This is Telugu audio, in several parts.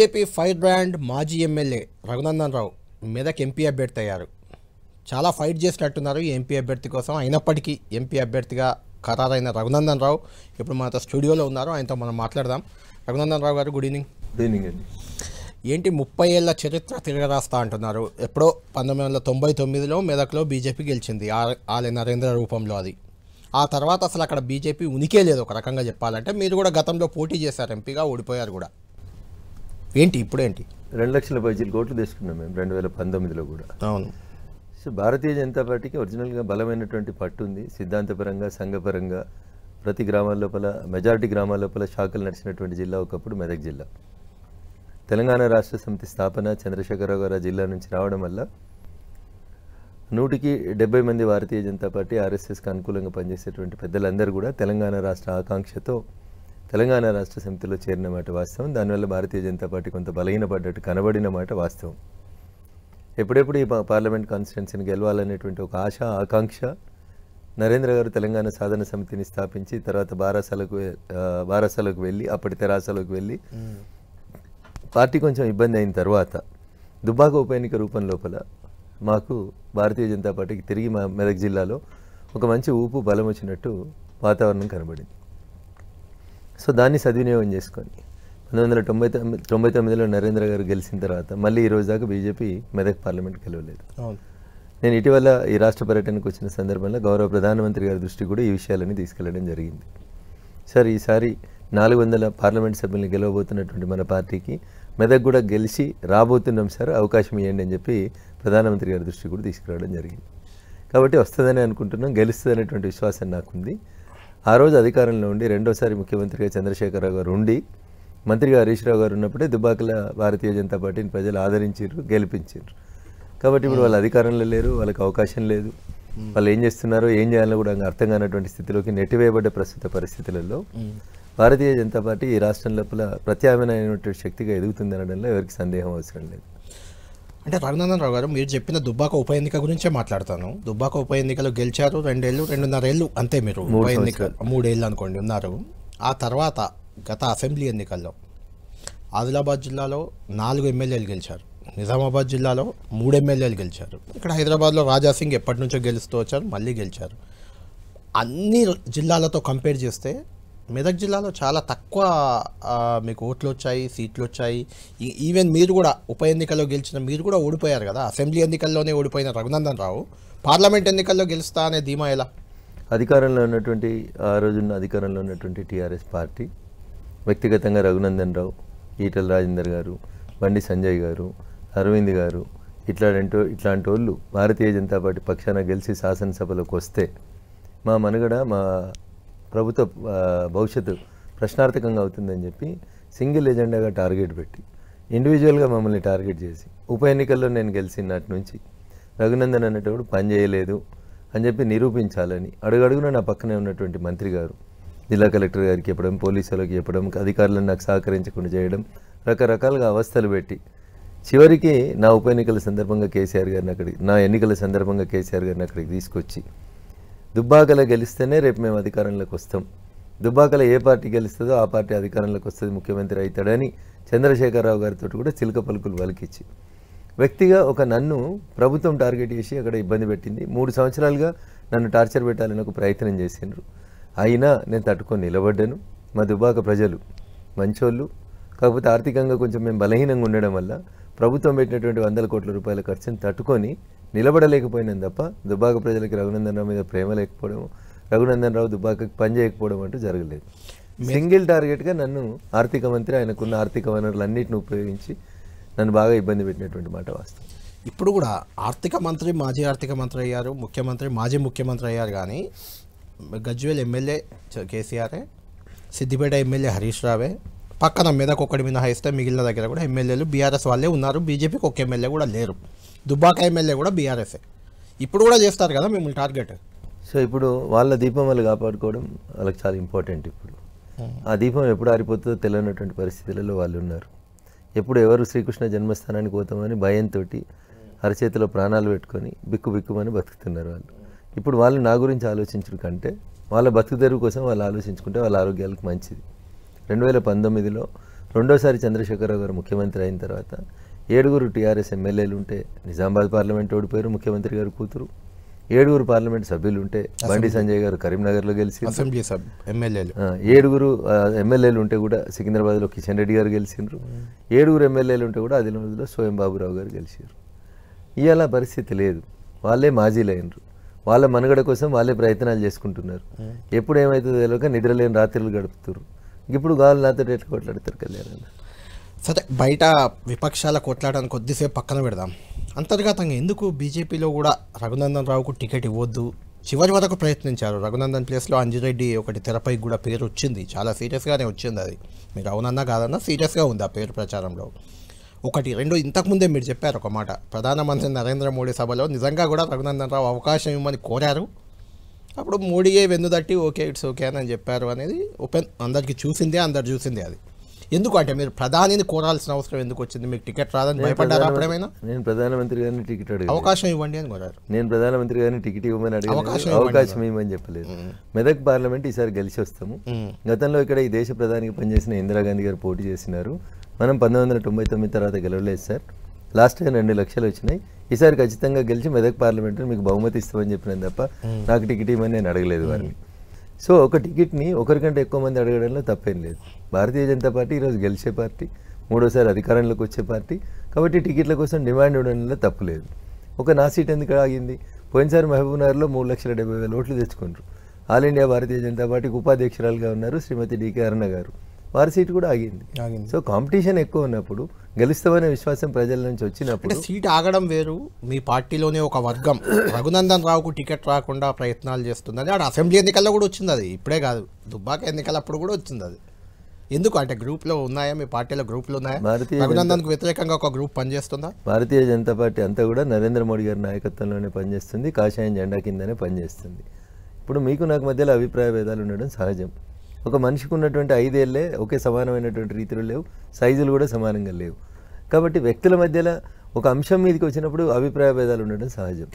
బీజేపీ ఫైర్ బ్రాండ్ మాజీ ఎమ్మెల్యే రఘునందన్ రావు మెదక్ ఎంపీ అభ్యర్థి అయ్యారు. చాలా ఫైట్ చేసినట్టున్నారు ఈ ఎంపీ అభ్యర్థి కోసం. అయినప్పటికీ ఎంపీ అభ్యర్థిగా ఖరారైన రఘునందన్ రావు ఇప్పుడు మనతో స్టూడియోలో ఉన్నారు. ఆయనతో మనం మాట్లాడదాం. రఘునందన్ రావు గారు, గుడ్ ఈవినింగ్. గుడ్ ఈవినింగ్ అండి. ఏంటి 30 ఏళ్ల చరిత్ర తిరగరాస్తా అంటున్నారు? ఎప్పుడో 1999లో మెదక్లో బీజేపీ గెలిచింది, ఆలే నరేంద్ర రూపంలో. అది ఆ తర్వాత అసలు అక్కడ బీజేపీ ఉనికే లేదు ఒక రకంగా చెప్పాలంటే. మీరు కూడా గతంలో పోటీ చేశారు, ఎంపీగా ఓడిపోయారు కూడా. ఏంటి ఇప్పుడేంటి? 2 లక్షల పైచీలు కోట్లు తీసుకున్నాం మేము 2019లో కూడా. అవును. సో భారతీయ జనతా పార్టీకి ఒరిజినల్గా బలమైనటువంటి పట్టు ఉంది. సిద్ధాంతపరంగా, సంఘపరంగా ప్రతి గ్రామాల లోపల, మెజారిటీ గ్రామాల లోపల శాఖలు నడిచినటువంటి జిల్లా ఒకప్పుడు మెదక్ జిల్లా. తెలంగాణ రాష్ట్ర సమితి స్థాపన చంద్రశేఖరరావు గారు జిల్లా నుంచి రావడం వల్ల 100కి 70 మంది భారతీయ జనతా పార్టీ, ఆర్ఎస్ఎస్కి అనుకూలంగా పనిచేసేటువంటి పెద్దలందరూ కూడా తెలంగాణ రాష్ట్ర ఆకాంక్షతో తెలంగాణ రాష్ట్ర సమితిలో చేరిన మాట వాస్తవం. దానివల్ల భారతీయ జనతా పార్టీ కొంత బలహీనపడ్డట్టు కనబడిన మాట వాస్తవం. ఎప్పుడెప్పుడు ఈ పార్లమెంట్ కాన్స్టిట్యున్సీని గెలవాలనేటువంటి ఒక ఆశ, ఆకాంక్ష నరేంద్ర గారు తెలంగాణ సాధన సమితిని స్థాపించి తర్వాత బారాసలకు వెళ్ళి, అప్పటి తెరాసలోకి వెళ్ళి పార్టీ కొంచెం ఇబ్బంది అయిన తర్వాత దుబ్బాక ఉప ఎన్నిక రూపం లోపల మాకు భారతీయ జనతా పార్టీకి తిరిగి మా మెదక్ జిల్లాలో ఒక మంచి ఊపు, బలం వచ్చినట్టు వాతావరణం కనబడింది. సో దాన్ని సద్వినియోగం చేసుకొని 1999లో నరేంద్ర గారు గెలిచిన తర్వాత మళ్ళీ ఈ రోజు దాకా బీజేపీ మెదక్ పార్లమెంట్ గెలవలేదు. నేను ఇటీవల ఈ రాష్ట్ర పర్యటనకు వచ్చిన సందర్భంలో గౌరవ ప్రధానమంత్రి గారి దృష్టికి కూడా ఈ విషయాలన్నీ తీసుకెళ్లడం జరిగింది. సార్, ఈసారి 400 పార్లమెంట్ సభ్యుల్ని గెలవబోతున్నటువంటి మన పార్టీకి మెదక్ కూడా గెలిచి రాబోతున్నాం సార్, అవకాశం ఇవ్వండి అని చెప్పి ప్రధానమంత్రి గారి దృష్టికి కూడా తీసుకురావడం జరిగింది. కాబట్టి వస్తుందని అనుకుంటున్నాం, గెలుస్తుంది అనేటువంటి విశ్వాసం నాకుంది. ఆ రోజు అధికారంలో ఉండి రెండోసారి ముఖ్యమంత్రిగా చంద్రశేఖరరావు గారు ఉండి మంత్రిగా హరీష్ రావు గారు ఉన్నప్పుడే దుబ్బాకల భారతీయ జనతా పార్టీని ప్రజలు ఆదరించారు, గెలిపించారు. కాబట్టి ఇప్పుడు వాళ్ళు అధికారంలో లేరు, వాళ్ళకి అవకాశం లేదు. వాళ్ళు ఏం చేస్తున్నారో, ఏం చేయాలో కూడా అర్థం కానటువంటి స్థితిలోకి నెట్టివేయబడ్డ ప్రస్తుత పరిస్థితులలో భారతీయ జనతా పార్టీ ఈ రాష్ట్రం లోపల ప్రత్యామ్నాయమైనటువంటి శక్తిగా ఎదుగుతుంది అనడంలో ఎవరికి సందేహం అవసరం లేదు. అంటే రఘునందన్ రావు గారు, మీరు చెప్పిన దుబ్బాక ఉప ఎన్నిక గురించే మాట్లాడతాను. దుబ్బాక ఉప ఎన్నికలో గెలిచారు 2.5 ఏళ్ళు అంతే. మీరు ఉప ఎన్నిక 3 ఏళ్ళు అనుకోండి ఉన్నారు. ఆ తర్వాత గత అసెంబ్లీ ఎన్నికల్లో ఆదిలాబాద్ జిల్లాలో 4 ఎమ్మెల్యేలు గెలిచారు, నిజామాబాద్ జిల్లాలో 3 ఎమ్మెల్యేలు గెలిచారు. ఇక్కడ హైదరాబాద్లో రాజాసింగ్ ఎప్పటి నుంచో గెలుస్తూ వచ్చారు, మళ్ళీ గెలిచారు. అన్ని జిల్లాలతో కంపేర్ చేస్తే మెదక్ జిల్లాలో చాలా తక్కువ మీకు ఓట్లు వచ్చాయి, సీట్లు వచ్చాయి. ఈవెన్ మీరు కూడా ఉప ఎన్నికల్లో గెలిచిన మీరు కూడా ఓడిపోయారు కదా. అసెంబ్లీ ఎన్నికల్లోనే ఓడిపోయిన రఘునందన్ రావు పార్లమెంట్ ఎన్నికల్లో గెలుస్తా అనే ధీమా ఎలా? అధికారంలో ఉన్నటువంటి ఆ రోజున్న అధికారంలో ఉన్నటువంటి టీఆర్ఎస్ పార్టీ వ్యక్తిగతంగా రఘునందన్ రావు, ఈటల రాజేందర్ గారు, బండి సంజయ్ గారు, అరవింద్ గారు ఇట్లాంటి వాళ్ళు భారతీయ జనతా పార్టీ పక్షాన గెలిచి శాసనసభలోకి వస్తే మా మనుగడ, మా ప్రభుత్వ భవిష్యత్తు ప్రశ్నార్థకంగా అవుతుందని చెప్పి సింగిల్ ఎజెండాగా టార్గెట్ పెట్టి ఇండివిజువల్గా మమ్మల్ని టార్గెట్ చేసి ఉప ఎన్నికల్లో నేను గెలిచినట్టు నుంచి రఘునందన్ అనేటప్పుడు పని చేయలేదు అని చెప్పి నిరూపించాలని అడుగడుగున నా పక్కనే ఉన్నటువంటి మంత్రి గారు, జిల్లా కలెక్టర్ గారికి చెప్పడం, పోలీసులకు చెప్పడం, అధికారులను నాకు సహకరించకుండా చేయడం, రకరకాలుగా అవస్థలు పెట్టి చివరికి నా ఉప ఎన్నికల సందర్భంగా కేసీఆర్ గారిని అక్కడికి తీసుకొచ్చి దుబ్బాకలో గెలిస్తేనే రేపు మేము అధికారంలోకి వస్తాం, దుబ్బాకలో ఏ పార్టీ గెలుస్తుందో ఆ పార్టీ అధికారంలోకి వస్తుంది, ముఖ్యమంత్రి అవుతాడని చంద్రశేఖరరావు గారితో కూడా చిలక పలుకులు పలికిచ్చి వ్యక్తిగా ఒక నన్ను ప్రభుత్వం టార్గెట్ చేసి అక్కడ ఇబ్బంది పెట్టింది. 3 సంవత్సరాలుగా నన్ను టార్చర్ పెట్టాలని ఒక ప్రయత్నం చేసిండ్రు. అయినా నేను తట్టుకొని నిలబడ్డాను. మా దుబ్బాక ప్రజలు మంచోళ్ళు, కాకపోతే ఆర్థికంగా కొంచెం మేము బలహీనంగా ఉండడం వల్ల ప్రభుత్వం పెట్టినటువంటి 100 కోట్ల రూపాయల ఖర్చుని తట్టుకొని నిలబడలేకపోయినాను తప్ప దుబ్బాక ప్రజలకి రఘునందన్ రావు మీద ప్రేమ లేకపోవడం, రఘునందన్ రావు దుబ్బాకకి పని చేయకపోవడం అంటూ జరగలేదు. సింగిల్ టార్గెట్గా నన్ను ఆర్థిక మంత్రి, ఆయనకున్న ఆర్థిక వనరులన్నింటిని ఉపయోగించి నన్ను బాగా ఇబ్బంది పెట్టినటువంటి మాట వాస్తవం. ఇప్పుడు కూడా ఆర్థిక మంత్రి, మాజీ ఆర్థిక మంత్రి అయ్యారు, ముఖ్యమంత్రి, మాజీ ముఖ్యమంత్రి అయ్యారు. కానీ గజ్వేల్ ఎమ్మెల్యే కేసీఆరే, సిద్దిపేట ఎమ్మెల్యే హరీష్ రావే, పక్కన మెదక్ ఒక్కడి మినహాయిస్తే మిగిలిన దగ్గర కూడా ఎమ్మెల్యేలు బీఆర్ఎస్ వాళ్ళే ఉన్నారు. బీజేపీకి ఒక ఎమ్మెల్యే కూడా లేరు. దుబ్బాక ఎమ్మెల్యే కూడా బీఆర్ఎస్ఏ. ఇప్పుడు కూడా చేస్తారు కదా మిమ్మల్ని టార్గెట్. సో ఇప్పుడు వాళ్ళ దీపం వాళ్ళు కాపాడుకోవడం వాళ్ళకి చాలా ఇంపార్టెంట్. ఇప్పుడు ఆ దీపం ఎప్పుడు ఆరిపోతుందో తెలియనటువంటి పరిస్థితులలో వాళ్ళు ఉన్నారు. ఎప్పుడు ఎవరు శ్రీకృష్ణ జన్మస్థానానికి పోతామని భయంతో అరచేతిలో ప్రాణాలు పెట్టుకొని బిక్కుమని బతుకుతున్నారు వాళ్ళు. ఇప్పుడు వాళ్ళు నా గురించి ఆలోచించడం కంటే వాళ్ళ బతుకుదెరువు కోసం వాళ్ళు ఆలోచించుకుంటే వాళ్ళ ఆరోగ్యాలకు మంచిది. 2019లో రెండోసారి చంద్రశేఖరరావు గారు ముఖ్యమంత్రి అయిన తర్వాత 7 టీఆర్ఎస్ ఎమ్మెల్యేలు ఉంటే నిజామాబాద్ పార్లమెంట్ ఓడిపోయారు ముఖ్యమంత్రి గారు కూతురు. 7 పార్లమెంట్ సభ్యులు ఉంటే బండి సంజయ్ గారు కరీంనగర్లో గెలిచిండ్రు. అసెంబ్లీ ఎమ్మెల్యేలు 7 ఎమ్మెల్యేలు ఉంటే కూడా సికింద్రాబాద్లో కిషన్ రెడ్డి గారు గెలిచిండ్రు. 7 ఎమ్మెల్యేలు ఉంటే కూడా ఆదిలాబాద్లో స్వయం బాబురావు గారు గెలిచారు. ఇవాళ పరిస్థితి లేదు. వాళ్ళే మాజీలైనరు. వాళ్ళ మనుగడ కోసం వాళ్ళే ప్రయత్నాలు చేసుకుంటున్నారు. ఎప్పుడు ఏమవుతుందో తెలియక నిద్రలేని రాత్రులు గడుపుతారు. ఇప్పుడు గాలు నాతో ఎట్లా కొట్లాడతారు కళ్యాణ్? సరే, బయట విపక్షాల కొట్లాడడానికి కొద్దిసేపు పక్కన పెడదాం. అంతర్గతంగా ఎందుకు బీజేపీలో కూడా రఘునందన్ రావుకు టికెట్ ఇవ్వద్దు చివరి వరకు ప్రయత్నించారు. రఘునందన్ ప్లేస్లో అంజిరెడ్డి ఒకటి తెరపై కూడా పేరు వచ్చింది, చాలా సీరియస్గానే వచ్చింది. అది మీరు అవునన్నా కాదన్నా సీరియస్గా ఉంది ఆ పేరు ప్రచారంలో. 1, 2 ఇంతకుముందే మీరు చెప్పారు ఒక మాట, ప్రధానమంత్రి నరేంద్ర మోడీ సభలో నిజంగా కూడా రఘునందన్ రావు అవకాశం ఇవ్వమని కోరారు. అప్పుడు మోడీయే వెన్నుదట్టి ఓకే ఇట్స్ ఓకే అని చెప్పారు అనేది ఓపెన్ అందరికీ అందరు చూసిందే. అది ఎందుకు అంటే మీరు ప్రధానిని కోరాల్సిన అవసరం ఎందుకు వచ్చింది? మీకు టికెట్ రాదని భయపడ్డారా? అప్పుడేమైనా నేను ప్రధానమంత్రి గారిని టికెట్ అడిగాను, అవకాశం ఇవ్వండి అని కోరారు. నేను ప్రధానమంత్రి గారిని టికెట్ ఇవ్వమని అడిగాను, అవకాశం ఇవ్వమని చెప్పలేదు. మెదక్ పార్లమెంట్ ఈసారి గెలిచి వస్తాము. గతంలో ఇక్కడ ఈ దేశ ప్రధానికి పనిచేసిన ఇందిరాగాంధీ గారు పోటీ చేసినారు. మనం 1999 తర్వాత గెలవలేదు సార్. లాస్ట్ టైం 2 లక్షలు వచ్చినాయి. ఈసారి ఖచ్చితంగా గెలిచి మెదక్ పార్లమెంట్ మీకు బహుమతి ఇస్తామని చెప్పినాను తప్ప నాకు టికెట్ ఇవ్వమని నేను అడగలేదు వారిని. సో ఒక టికెట్ని ఒకరికంటే ఎక్కువ మంది అడగడంలో తప్పేం లేదు. భారతీయ జనతా పార్టీ ఈరోజు గెలిచే పార్టీ, 3వసారి అధికారంలోకి వచ్చే పార్టీ కాబట్టి టికెట్ల కోసం డిమాండ్ ఇవ్వడంలో తప్పు లేదు. ఒక నా సీట్ ఎందుకు ఆగింది? పోయినసారి మహబూబ్నగర్లో 3,70,000 ఓట్లు తెచ్చుకున్నారు. ఆల్ ఇండియా భారతీయ జనతా పార్టీకి ఉపాధ్యక్షురాలుగా ఉన్నారు శ్రీమతి డికే అరుణ గారు. వారి సీటు కూడా ఆగింది. సో కాంపిటీషన్ ఎక్కువ ఉన్నప్పుడు గెలుస్తామనే విశ్వాసం ప్రజల నుంచి వచ్చినప్పుడు సీట్ ఆగడం వేరు. మీ పార్టీలోనే ఒక వర్గం రఘునందన్ రావుకు టికెట్ రాకుండా ప్రయత్నాలు చేస్తుంది. ఆడ అసెంబ్లీ ఎన్నికల్లో కూడా వచ్చింది. అది ఇప్పుడే కాదు, దుబ్బాక ఎన్నికలప్పుడు కూడా వచ్చింది. అది ఎందుకు అంటే గ్రూప్లో ఉన్నాయా? మీ పార్టీలో గ్రూపులు ఉన్నాయా? రఘునందన్కు వ్యతిరేకంగా ఒక గ్రూప్ పనిచేస్తుందా? భారతీయ జనతా పార్టీ అంతా కూడా నరేంద్ర మోడీ గారి నాయకత్వంలోనే పనిచేస్తుంది, కాషాయం జెండా కిందనే పనిచేస్తుంది. ఇప్పుడు మీకు నాకు మధ్యలో అభిప్రాయ భేదాలు ఉండడం సహజం. ఒక మనిషికి ఉన్నటువంటి 5 ఏళ్ళే ఒకే సమానమైనటువంటి రీతిలో లేవు, సైజులు కూడా సమానంగా లేవు. కాబట్టి వ్యక్తుల మధ్యలో ఒక అంశం మీదకి వచ్చినప్పుడు అభిప్రాయ భేదాలు ఉండడం సహజం.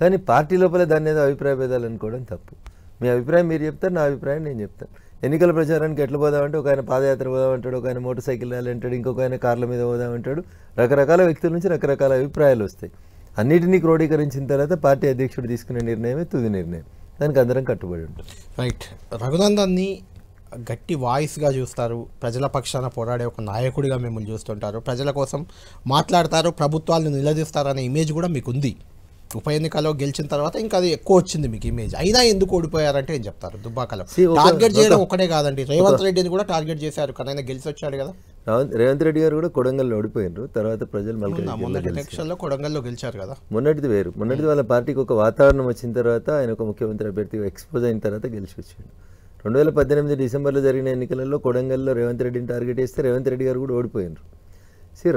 కానీ పార్టీ లోపల దాన్ని ఏదో అభిప్రాయ భేదాలు అనుకోవడం తప్పు. మీ అభిప్రాయం మీరు చెప్తారు, నా అభిప్రాయం నేను చెప్తాను. ఎన్నికల ప్రచారానికి ఎట్లా పోదామంటే ఒక ఆయన పాదయాత్ర పోదామంటాడు, ఒక ఆయన మోటార్ సైకిల్ అంటాడు, ఇంకొక ఆయన కార్ల మీద పోదామంటాడు. రకరకాల వ్యక్తుల నుంచి రకరకాల అభిప్రాయాలు వస్తాయి. అన్నిటినీ క్రోడీకరించిన తర్వాత పార్టీ అధ్యక్షుడు తీసుకునే నిర్ణయమే తుది నిర్ణయం. దానికి అందరం కట్టుబడి ఉంటుంది. రైట్. రఘునందన్ని గట్టి వాయిస్గా చూస్తారు, ప్రజల పక్షాన పోరాడే ఒక నాయకుడిగా మిమ్మల్ని చూస్తుంటారు, ప్రజల కోసం మాట్లాడతారు, ప్రభుత్వాలను నిలదీస్తారనే ఇమేజ్ కూడా మీకు ఉంది. ఉప ఎన్నికలో గెలిచిన తర్వాత ఇంకా అది ఎక్కువ వచ్చింది మీకు ఇమేజ్. అయినా ఎందుకు ఓడిపోయారంటే ఏం చెప్తారు? దుబ్బాకలో టార్గెట్ చేయడం ఒకటే కాదండి, రేవంత్ రెడ్డిని కూడా టార్గెట్ చేశారు, కానీ ఆయన గెలిచి వచ్చాడు కదా. రేవంత్ రెడ్డి గారు కూడా కొడంగల్లో ఓడిపోయారు, తర్వాత ప్రజలు ఎలక్షన్లో కొడంగల్లో గెలిచారు కదా. మొన్నటిది వేరు. మొన్నటిది వాళ్ళ పార్టీకి ఒక వాతావరణం వచ్చిన తర్వాత ఆయన ఒక ముఖ్యమంత్రి అభ్యర్థిగా ఎక్స్పోజ్ అయిన తర్వాత గెలిచి వచ్చాడు. 2018 డిసెంబర్లో జరిగిన ఎన్నికలలో కొడంగల్లో రేవంత్ రెడ్డిని టార్గెట్ చేస్తే రేవంత్ రెడ్డి గారు కూడా ఓడిపోయినారు.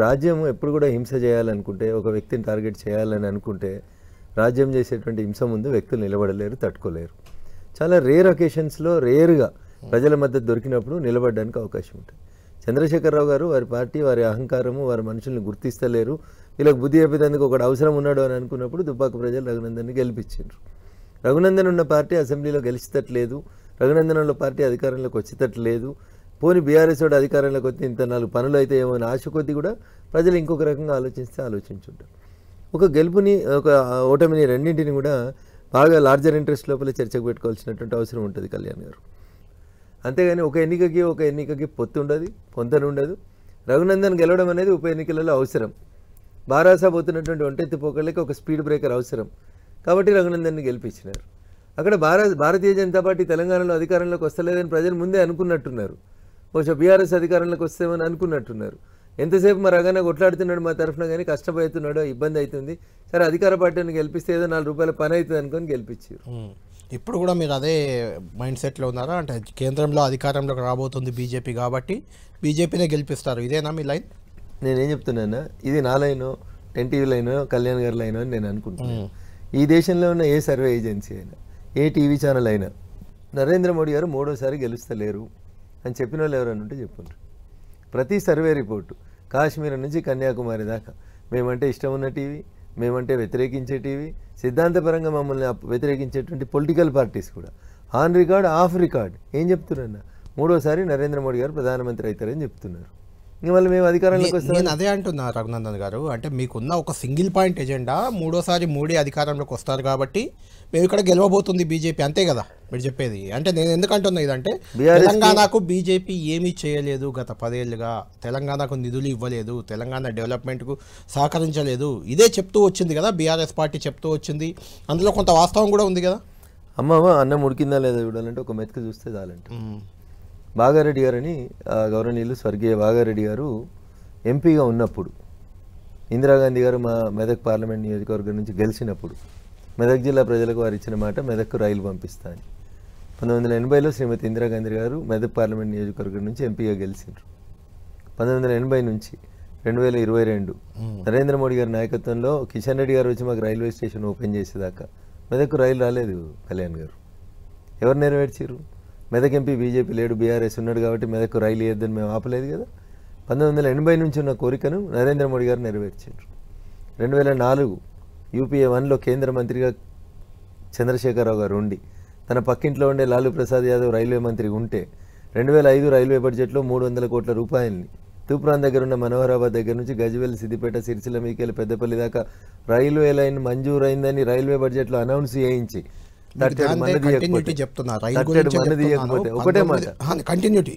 రాజ్యం ఎప్పుడు కూడా హింస చేయాలనుకుంటే, ఒక వ్యక్తిని టార్గెట్ చేయాలని అనుకుంటే రాజ్యం చేసేటువంటి హింస ముందు వ్యక్తులు నిలబడలేరు, తట్టుకోలేరు. చాలా రేర్ అకేషన్స్లో రేరుగా ప్రజల మద్దతు దొరికినప్పుడు నిలబడడానికి అవకాశం ఉంటుంది. చంద్రశేఖరరావు గారు వారి పార్టీ, వారి అహంకారము, వారి మనుషుల్ని గుర్తిస్తలేరు, వీళ్ళకి బుద్ధి చెప్పేందుకు ఒకటి అవసరం ఉన్నాడు అని అనుకున్నప్పుడు దుబ్బాక ప్రజలు రఘునందన్ని గెలిపించారు. రఘునందన్ ఉన్న పార్టీ అసెంబ్లీలో గెలిచేటట్లేదు, రఘునందన్ ఉన్న పార్టీ అధికారంలోకి వచ్చేటట్లేదు. పోని బీఆర్ఎస్ వాడు అధికారంలోకి వచ్చి ఇంత 4 పనులు అయితే ఏమో అని ఆశ కొద్దీ కూడా ప్రజలు ఇంకొక రకంగా ఆలోచించుంటారు. ఒక గెలుపుని, ఒక ఓటమిని రెండింటిని కూడా బాగా లార్జర్ ఇంట్రెస్ట్ లోపల చర్చకు పెట్టుకోవాల్సినటువంటి అవసరం ఉంటుంది కళ్యాణ్ గారు. అంతేగాని ఒక ఎన్నికకి పొత్తు ఉండదు, పొంతనుండదు. రఘునందన్ గెలవడం అనేది ఉప ఎన్నికలలో అవసరం. బారాసా పోతున్నటువంటి ఒంటెత్తి పోకళ్ళకి ఒక స్పీడ్ బ్రేకర్ అవసరం కాబట్టి రఘునందన్ని గెలిపించినారు. అక్కడ భారతీయ జనతా పార్టీ తెలంగాణలో అధికారంలోకి వస్తలేదని ప్రజలు ముందే అనుకున్నట్టున్నారు. బహుశా బీఆర్ఎస్ అధికారంలోకి వస్తేమని అనుకున్నట్టున్నారు. ఎంతసేపు మా రగన కొట్లాడుతున్నాడు మా తరఫున, కానీ కష్టపోతున్నాడో ఇబ్బంది అవుతుంది, సరే అధికార పార్టీని గెలిపిస్తే ఏదో 4 రూపాయల పని అవుతుంది అనుకొని గెలిపించారు. ఇప్పుడు కూడా మీరు అదే మైండ్ సెట్లో ఉన్నారా? అంటే కేంద్రంలో అధికారంలోకి రాబోతుంది బీజేపీ కాబట్టి బీజేపీనే గెలిపిస్తారు, ఇదేనా మీ లైన్? నేనేం చెప్తున్నానా, ఇది నా లైనో, 10 టీవీ లైనో, కళ్యాణ్ గారి లైనో అని నేను అనుకుంటున్నాను. ఈ దేశంలో ఉన్న ఏ సర్వే ఏజెన్సీ అయినా, ఏ టీవీ ఛానల్ అయినా నరేంద్ర మోడీ గారు 3వసారి గెలుస్తలేరు అని చెప్పిన వాళ్ళు ఎవరన్నా ఉంటే చెప్పుండ్రు. ప్రతి సర్వే రిపోర్టు కాశ్మీర్ నుంచి కన్యాకుమారి దాకా మేమంటే ఇష్టం ఉన్న టీవీ, మేమంటే వ్యతిరేకించే టీవీ, సిద్ధాంతపరంగా మమ్మల్ని వ్యతిరేకించేటువంటి పొలిటికల్ పార్టీస్ కూడా ఆన్ రికార్డ్, ఆఫ్ రికార్డ్ ఏం చెప్తున్నారన్న 3వసారి నరేంద్ర మోడీ గారు ప్రధానమంత్రి అవుతారని చెప్తున్నారు. ఇంక మళ్ళీ మేము అధికారంలోకి వస్తాం. నేను అదే అంటున్నా రఘునందన్ గారు, అంటే మీకున్న ఒక సింగిల్ పాయింట్ ఎజెండా మూడోసారి మోడీ అధికారంలోకి వస్తారు కాబట్టి మేము ఇక్కడ గెలవబోతుంది బీజేపీ, అంతే కదా మీరు చెప్పేది. అంటే నేను ఎందుకంటున్నా ఇదంటే తెలంగాణకు బీజేపీ ఏమీ చేయలేదు గత 10 ఏళ్ళుగా, తెలంగాణకు నిధులు ఇవ్వలేదు, తెలంగాణ డెవలప్మెంట్కు సహకరించలేదు, ఇదే చెప్తూ వచ్చింది కదా బీఆర్ఎస్ పార్టీ చెప్తూ వచ్చింది. అందులో కొంత వాస్తవం కూడా ఉంది కదా. అమ్మ అన్నం ఉడికిందా లేదా చూడాలంటే ఒక మెతుకు చూస్తే చాలంటే. బాగారెడ్డి గారని గౌరవనీయులు స్వర్గీయ బాగారెడ్డి గారు ఎంపీగా ఉన్నప్పుడు, ఇందిరాగాంధీ గారు మా మెదక్ పార్లమెంట్ నియోజకవర్గం నుంచి గెలిచినప్పుడు మెదక్ జిల్లా ప్రజలకు వారు ఇచ్చిన మాట మెదక్కు రైలు పంపిస్తా అని. 1980లో శ్రీమతి ఇందిరాగాంధీ గారు మెదక్ పార్లమెంట్ నియోజకవర్గం నుంచి ఎంపీగా గెలిచిండ్రు. 1980 నుంచి 2022 నరేంద్ర మోడీ గారి నాయకత్వంలో కిషన్ రెడ్డి గారు వచ్చి మాకు రైల్వే స్టేషన్ ఓపెన్ చేసేదాకా మెదక్కు రైలు రాలేదు. కళ్యాణ్ గారు ఎవరు నెరవేర్చారు? మెదక్ ఎంపీ బీజేపీ లేడు, బీఆర్ఎస్ ఉన్నాడు కాబట్టి మెదక్కు రైలు వేయద్దని మేము ఆపలేదు కదా. 1980 నుంచి ఉన్న కోరికను నరేంద్ర మోడీ గారు నెరవేర్చారు. 2004 యూపీఏ 1లో కేంద్ర మంత్రిగా చంద్రశేఖరరావు గారు ఉండి తన పక్కింట్లో ఉండే లాలూ ప్రసాద్ యాదవ్ రైల్వే మంత్రి ఉంటే 2005 రైల్వే బడ్జెట్లో 300 కోట్ల రూపాయలని తూప్రాన్ దగ్గర ఉన్న మనోహరాబాద్ దగ్గర నుంచి గజ్వేల్, సిద్దిపేట, సిరిసిల్ల, మీకేలు, పెద్దపల్లి దాకా రైల్వే లైన్ మంజూరైందని రైల్వే బడ్జెట్లో అనౌన్స్ చేయించి చెప్తున్నా ఒకటే మాట కంటిన్యూటీ.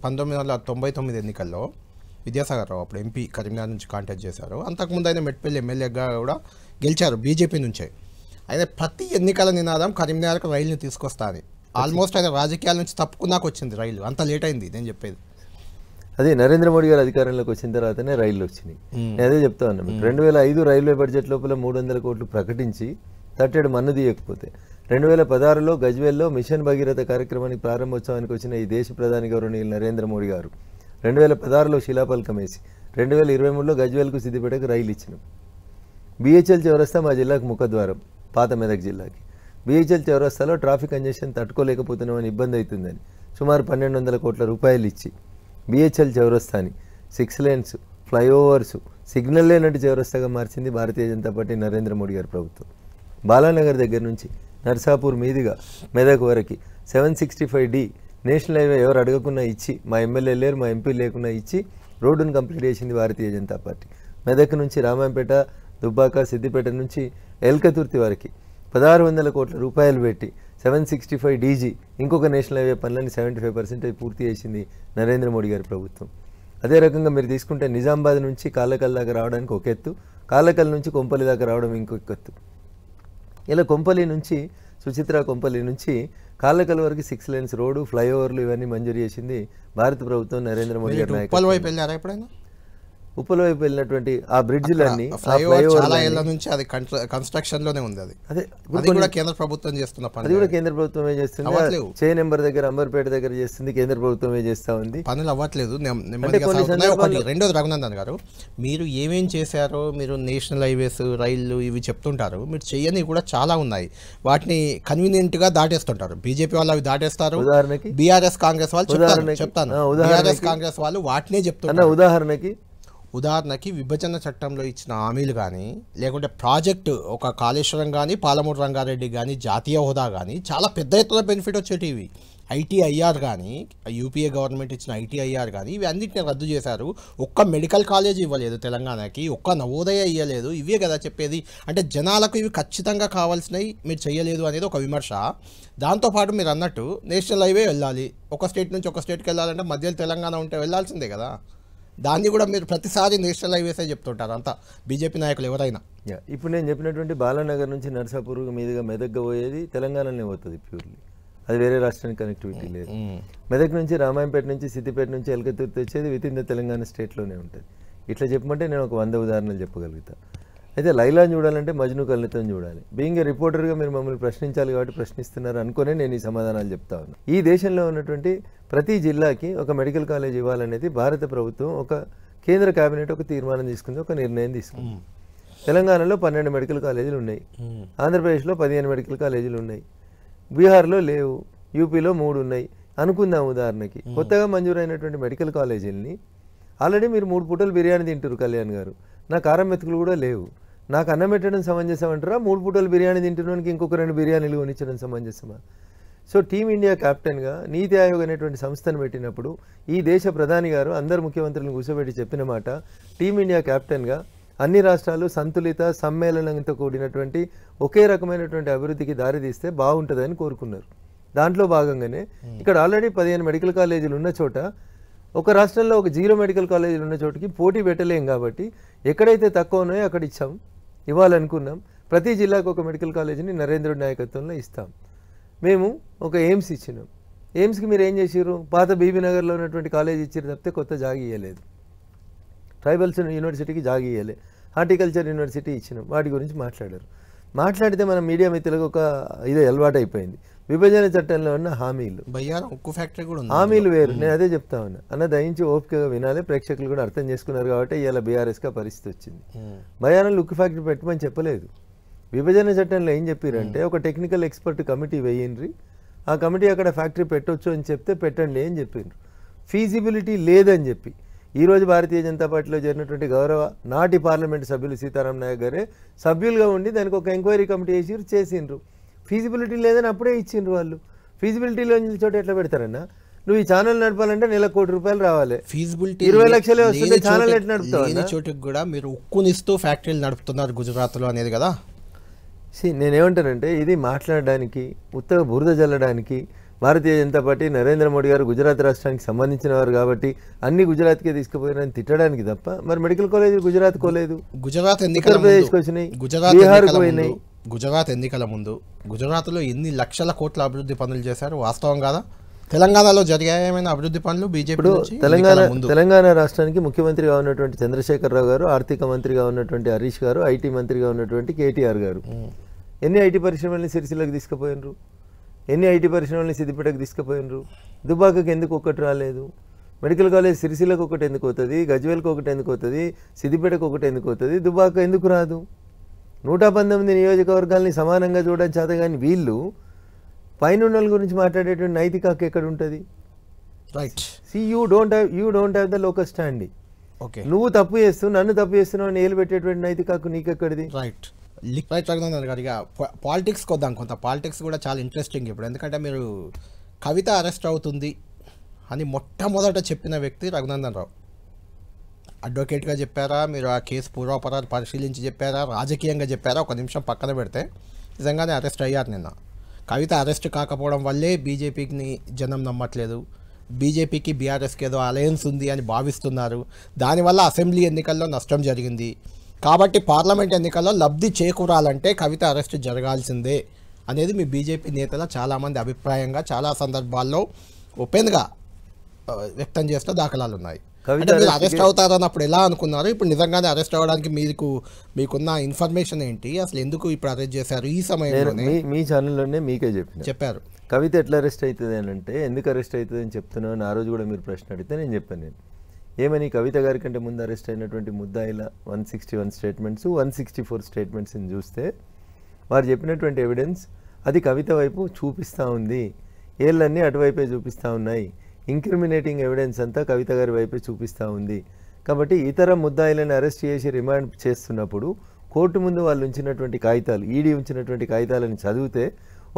1999 ఎన్నికల్లో విద్యాసాగర్ రావు అప్పుడు ఎంపీ కరీంనగర్ నుంచి కాంటాక్ట్ చేశారు. అంతకుముందు ఆయన మెట్పల్లి ఎమ్మెల్యేగా కూడా గెలిచారు బీజేపీ నుంచే. ఆయన ప్రతి ఎన్నికల నినాదం కరీంనగర్కు రైలుని తీసుకొస్తా అని. ఆల్మోస్ట్ ఆయన రాజకీయాల నుంచి తప్పుకున్నాక వచ్చింది రైలు, అంత లేట్ అయింది నేను చెప్పేది. అదే నరేంద్ర మోడీ గారు అధికారంలోకి వచ్చిన తర్వాతనే రైళ్లు వచ్చినాయి. నేను అదే చెప్తా ఉన్నా. 2005 రైల్వే బడ్జెట్ లోపల 300 కోట్లు ప్రకటించి తట్టేడు మన్ను తీయకపోతే 2016లో గజ్వేల్లో మిషన్ భగీరథ కార్యక్రమానికి ప్రారంభోత్సవానికి వచ్చిన ఈ దేశ ప్రధాని గౌరవనీయులు నరేంద్ర మోడీ గారు 2016లో శిలాఫలకం వేసి 2023లో గజ్వేల్కు, సిద్దిపేటకు రైలు ఇచ్చినాం. బిహెచ్ఎల్ చౌరస్తా మా జిల్లాకు ముఖద్వారం, పాత మెదక్ జిల్లాకి. బిహెచ్ఎల్ చౌరస్తాలో ట్రాఫిక్ కంజెషన్ తట్టుకోలేకపోతున్నామని ఇబ్బంది అవుతుందని సుమారు 1200 కోట్ల రూపాయలు ఇచ్చి బిహెచ్ఎల్ చౌరస్తాని 6 లేన్స్, ఫ్లైఓవర్స్, సిగ్నల్ లేనట్టు చౌరస్తాగా మార్చింది భారతీయ జనతా పార్టీ నరేంద్ర మోడీ గారి ప్రభుత్వం. బాలానగర్ దగ్గర నుంచి నర్సాపూర్ మీదుగా మెదక్ వరకు 765D నేషనల్ హైవే ఎవరు అడగకుండా ఇచ్చి, మా ఎమ్మెల్యే లేరు, మా ఎంపీ లేకుండా ఇచ్చి రోడ్డును కంప్లీట్ చేసింది భారతీయ జనతా పార్టీ. మెదక్ నుంచి రామాయంపేట, దుబ్బాక, సిద్దిపేట నుంచి ఎల్కతుర్తి వరకు 1600 కోట్ల రూపాయలు పెట్టి 765DG ఇంకొక నేషనల్ హైవే పనులని 75% పూర్తి చేసింది నరేంద్ర మోడీ గారి ప్రభుత్వం. అదే రకంగా మీరు తీసుకుంటే నిజామాబాద్ నుంచి కాళ్ళకల్ దాకా రావడానికి ఒక ఎత్తు, కాళ్ళకల్ నుంచి కొంపల్లి దాకా రావడం ఇంకొక ఎత్తు. ఇలా కొంపల్లి నుంచి సుచిత్ర, కొంపల్లి నుంచి కాళ్ళకల్ వరకు 6 లేన్స్ రోడ్డు, ఫ్లైఓవర్లు ఇవన్నీ మంజూరు చేసింది భారత ప్రభుత్వం నరేంద్ర మోడీ గారి నాయకత్వం. ఉప్పల వైపు వెళ్ళినటువంటి ఆ బ్రిడ్జిలన్నీ చాలా ఏళ్ల నుంచి అది కన్స్ట్రక్షన్ లోనే ఉంది. అది కూడా కేంద్ర ప్రభుత్వం చేస్తున్న పని, అది కూడా కేంద్ర ప్రభుత్వమే చేస్తుంది. చే నెంబర్ దగ్గర, అంబర్పేట దగ్గర చేస్తుంది, కేంద్ర ప్రభుత్వమే చేస్తా ఉంది. పనులు అవ్వట్లేదు. రెండోది రఘునందన్ గారు, మీరు ఏమేం చేశారో, మీరు నేషనల్ హైవేస్, రైళ్లు ఇవి చెప్తుంటారు, మీరు చేయని కూడా చాలా ఉన్నాయి. వాటిని కన్వీనియంట్ గా దాటేస్తుంటారు. బీజేపీ వాళ్ళు అవి దాటేస్తారు. ఉదాహరణకి బీఆర్ఎస్ కాంగ్రెస్ వాళ్ళు చెప్తాను, బీఆర్ఎస్ కాంగ్రెస్ వాళ్ళు వాటినే చెప్తున్నారు. ఉదాహరణకి విభజన చట్టంలో ఇచ్చిన హామీలు కానీ, లేకుంటే ప్రాజెక్టు ఒక కాళేశ్వరం కానీ, పాలమూరు రంగారెడ్డి కానీ, జాతీయ హోదా కానీ చాలా పెద్ద ఎత్తున బెనిఫిట్ వచ్చేటివి. ITIR కానీ, యూపీఏ గవర్నమెంట్ ఇచ్చిన ITIR కానీ, ఇవి అన్నింటినీ రద్దు చేశారు. ఒక్క మెడికల్ కాలేజ్ ఇవ్వలేదు తెలంగాణకి, ఒక్క నవోదయ ఇవ్వలేదు. ఇవే కదా చెప్పేది. అంటే జనాలకు ఇవి ఖచ్చితంగా కావాల్సినవి మీరు చేయలేదు అనేది ఒక విమర్శ. దాంతోపాటు మీరు అన్నట్టు నేషనల్ హైవే వెళ్ళాలి, ఒక స్టేట్ నుంచి ఒక స్టేట్కి వెళ్ళాలంటే మధ్యలో తెలంగాణ ఉంటే వెళ్ళాల్సిందే కదా. దాన్ని కూడా మీరు ప్రతిసారి నేషనల్ హైవేసే చెప్తుంటారు అంతా బీజేపీ నాయకులు ఎవరైనా. ఇప్పుడు నేను చెప్పినటువంటి బాలానగర్ నుంచి నర్సాపూర్ మీదుగా మెదక్గా పోయేది తెలంగాణలోనే పోతుంది ప్యూర్లీ, అది వేరే రాష్ట్రానికి కనెక్టివిటీ లేదు. మెదక్ నుంచి రామాయంపేట నుంచి సిద్దిపేట నుంచి ఎల్కతుర్తి వచ్చేది విత్ ఇన్ ద తెలంగాణ స్టేట్లోనే ఉంటుంది. ఇట్లా చెప్పమంటే నేను ఒక 100 ఉదాహరణలు చెప్పగలుగుతా. అయితే లైలాని చూడాలంటే మజ్ను కళ్ళతో చూడాలి. బీయింగ్ ఏ రిపోర్టర్గా మీరు మమ్మల్ని ప్రశ్నించాలి కాబట్టి ప్రశ్నిస్తున్నారు అనుకునే నేను ఈ సమాధానాలు చెప్తా ఉన్నాను. ఈ దేశంలో ఉన్నటువంటి ప్రతి జిల్లాకి ఒక మెడికల్ కాలేజ్ ఇవ్వాలనేది భారత ప్రభుత్వం ఒక కేంద్ర కేబినెట్ ఒక తీర్మానం తీసుకుంది, ఒక నిర్ణయం తీసుకుంది. తెలంగాణలో 12 మెడికల్ కాలేజీలు ఉన్నాయి, ఆంధ్రప్రదేశ్లో 15 మెడికల్ కాలేజీలు ఉన్నాయి, బీహార్లో లేవు, యూపీలో 3 ఉన్నాయి అనుకుందాం. ఉదాహరణకి కొత్తగా మంజూరైనటువంటి మెడికల్ కాలేజీలని ఆల్రెడీ మీరు 3 పూటలు బిర్యానీ తింటారు కళ్యాణ్ గారు, నాకు కారం మెతుకులు కూడా లేవు, నాకు అన్నం పెట్టడం సమంజసం అంటారా? 3 పూటలు బిర్యానీ తింటున్నానికి ఇంకొక 2 బిర్యానీలు కొనిచ్చడం సమంజసమా? సో టీమిండియా కెప్టెన్గా నీతి ఆయోగ్ అనేటువంటి సంస్థను పెట్టినప్పుడు ఈ దేశ ప్రధాని గారు అందరు ముఖ్యమంత్రులను కూర్చోబెట్టి చెప్పిన మాట టీమిండియా కెప్టెన్గా అన్ని రాష్ట్రాలు సంతులిత సమ్మేళనంతో కూడినటువంటి ఒకే రకమైనటువంటి అభివృద్ధికి దారితీస్తే బాగుంటుందని కోరుకున్నారు. దాంట్లో భాగంగానే ఇక్కడ ఆల్రెడీ 15 మెడికల్ కాలేజీలు ఉన్న చోట ఒక రాష్ట్రంలో ఒక 0 మెడికల్ కాలేజీలు ఉన్న చోటికి పోటీ పెట్టలేం కాబట్టి ఎక్కడైతే తక్కువ ఉన్నాయో అక్కడ ఇచ్చాం, ఇవ్వాలనుకున్నాం. ప్రతి జిల్లాకు ఒక మెడికల్ కాలేజీని నరేంద్రుడి నాయకత్వంలో ఇస్తాం. మేము ఒక ఎయిమ్స్ ఇచ్చినాం. ఎయిమ్స్కి మీరు ఏం చేసారు? పాత బీబీనగర్లో ఉన్నటువంటి కాలేజీ ఇచ్చారు తప్పితే కొత్త జాగి ఇవ్వలేదు. ట్రైబల్స్ యూనివర్సిటీకి జాగి ఇవ్వలే. హార్టికల్చర్ యూనివర్సిటీ ఇచ్చినాం. వాటి గురించి మాట్లాడారు. మాట్లాడితే మన మీడియా మిత్రులకు ఒక ఇదే అలవాటు అయిపోయింది. విభజన చట్టంలో ఉన్న హామీలు, ఉక్కు ఫ్యాక్టరీ కూడా హామీలు వేరు. నేను అదే చెప్తా ఉన్నా అన్న, దయించి ఓపికగా వినాలి. ప్రేక్షకులు కూడా అర్థం చేసుకున్నారు కాబట్టి ఇలా బీఆర్ఎస్గా పరిస్థితి వచ్చింది. బయ్యారంలో ఉక్కు ఫ్యాక్టరీ పెట్టమని చెప్పలేదు. విభజన చట్టంలో ఏం చెప్పారంటే ఒక టెక్నికల్ ఎక్స్పర్ట్ కమిటీ వేయండి, ఆ కమిటీ అక్కడ ఫ్యాక్టరీ పెట్టొచ్చు అని చెప్తే పెట్టండి అని చెప్పిండ్రు. ఫీజిబిలిటీ లేదని చెప్పి ఈరోజు భారతీయ జనతా పార్టీలో చేరినటువంటి గౌరవ నాటి పార్లమెంట్ సభ్యులు సీతారాం నాయక్ గారే సభ్యులుగా ఉండి దానికి ఒక ఎంక్వైరీ కమిటీ చేసిండ్రు. ఫీజిబిలిటీ లేదని అప్పుడే ఇచ్చిండ్రు వాళ్ళు. ఫీజిబిలిటీలో చోట ఎట్లా పెడతారన్నా? నువ్వు ఈ ఛానల్ నడపాలంటే నెల ₹1 కోటి రావాలి. ఫీజిబిలిటీ 20 లక్షలే వస్తుంది. ఛానల్ ఎట్లా నడుపుతావు? చోటుకి కూడా మీరు ఉక్కునిస్తూ ఫ్యాక్టరీలు నడుపుతున్నారు గుజరాత్లో అనేది కదా. నేనేమంటానంటే ఇది మాట్లాడడానికి, ఉత్తగా బురద జల్లడానికి భారతీయ జనతా పార్టీ నరేంద్ర మోడీ గారు గుజరాత్ రాష్ట్రానికి సంబంధించిన వారు కాబట్టి అన్ని గుజరాత్కే తీసుకుపోయారని తిట్టడానికి తప్ప మరి మెడికల్ కాలేజీలు గుజరాత్ కోలేదు. గుజరాత్ ఉత్తరప్రదేశ్కి వచ్చినాయి, బీహార్కి పోయినాయి. గుజరాత్ ఎన్నికల ముందు గుజరాత్లో ఎన్ని లక్షల కోట్ల అభివృద్ధి పనులు చేశారు వాస్తవం కాదా? తెలంగాణలో జరిగాయమైన అభివృద్ధి పనులు బీజేపీ తెలంగాణ రాష్ట్రానికి ముఖ్యమంత్రిగా ఉన్నటువంటి చంద్రశేఖరరావు గారు, ఆర్థిక మంత్రిగా ఉన్నటువంటి హరీష్ గారు, ఐటీ మంత్రిగా ఉన్నటువంటి కేటీఆర్ గారు ఎన్ని ఐటీ పరిశ్రమల్ని సిరిసిల్లకు తీసుకుపోయినరు? ఎన్ని ఐటీ పరిశ్రమల్ని సిద్దిపేటకు తీసుకుపోయినరు? దుబ్బాకకి ఎందుకు ఒక్కటి రాలేదు? మెడికల్ కాలేజ్ సిరిసిల్లకు ఒకటి ఎందుకు అవుతుంది? గజ్వేల్కి ఒకటి ఎందుకు అవుతుంది? సిద్దిపేటకు ఒకటి ఎందుకు అవుతుంది? దుబ్బాక ఎందుకు రాదు? 119 నియోజకవర్గాల్ని సమానంగా చూడడం చేత కానీ వీళ్ళు పైన గురించి మాట్లాడేటువంటి నైతిక హక్కు ఎక్కడ ఉంటుంది? Right. You don't have the local standing. Okay, నువ్వు తప్పు చేస్తున్నావు, నన్ను తప్పు చేస్తున్నావు అని ఏలు పెట్టేటువంటి నైతిక హక్కు నీకెక్కడిది? రైట్. రఘునందన్ గారు ఇక పాలిటిక్స్కి వద్దాం. కొంత పాలిటిక్స్ కూడా చాలా ఇంట్రెస్టింగ్ ఇప్పుడు. ఎందుకంటే మీరు కవిత అరెస్ట్ అవుతుంది అని మొట్టమొదట చెప్పిన వ్యక్తి రఘునందన్ రావు. అడ్వకేట్గా చెప్పారా, మీరు ఆ కేసు పూర్వాపరాలు పరిశీలించి చెప్పారా, రాజకీయంగా చెప్పారా, ఒక నిమిషం పక్కన పెడితే నిజంగానే అరెస్ట్ అయ్యారు నిన్న. కవిత అరెస్ట్ కాకపోవడం వల్లే బీజేపీని జనం నమ్మట్లేదు, బీజేపీకి బీఆర్ఎస్కి ఏదో అలయన్స్ ఉంది అని భావిస్తున్నారు, దానివల్ల అసెంబ్లీ ఎన్నికల్లో నష్టం జరిగింది, కాబట్టి పార్లమెంట్ ఎన్నికల్లో లబ్ధి చేకూరాలంటే కవిత అరెస్ట్ జరగాల్సిందే అనేది మీ బీజేపీ నేతల చాలామంది అభిప్రాయంగా చాలా సందర్భాల్లో ఓపెన్గా వ్యక్తం చేస్తే దాఖలాలు ఉన్నాయి. మీరు అరెస్ట్ అవుతారన్నప్పుడు ఎలా అనుకున్నారు? ఇప్పుడు నిజంగానే అరెస్ట్ అవ్వడానికి మీకున్న ఇన్ఫర్మేషన్ ఏంటి? అసలు ఎందుకు ఇప్పుడు అరెస్ట్ చేశారు ఈ సమయంలో? మీ ఛానల్లోనే మీకే చెప్పారు కవిత ఎట్లా అరెస్ట్ అవుతుంది అని అంటే, ఎందుకు అరెస్ట్ అవుతుంది అని చెప్తున్నాను. ఆ రోజు కూడా మీరు ప్రశ్న అడిగితే నేను చెప్పాను. నేను ఏమని, కవిత గారి కంటే ముందు అరెస్ట్ అయినటువంటి ముద్దాయిల 161 స్టేట్మెంట్స్ 164 స్టేట్మెంట్స్ని చూస్తే వారు చెప్పినటువంటి ఎవిడెన్స్ అది కవిత వైపు చూపిస్తూ ఉంది. ఏళ్ళన్నీ అటువైపే చూపిస్తూ ఉన్నాయి. ఇంక్రిమినేటింగ్ ఎవిడెన్స్ అంతా కవిత గారి వైపే చూపిస్తూ ఉంది. కాబట్టి ఇతర ముద్దాయిలను అరెస్ట్ చేసి రిమాండ్ చేస్తున్నప్పుడు కోర్టు ముందు వాళ్ళు ఉంచినటువంటి కాగితాలు, ఈడీ ఉంచినటువంటి కాగితాలను చదివితే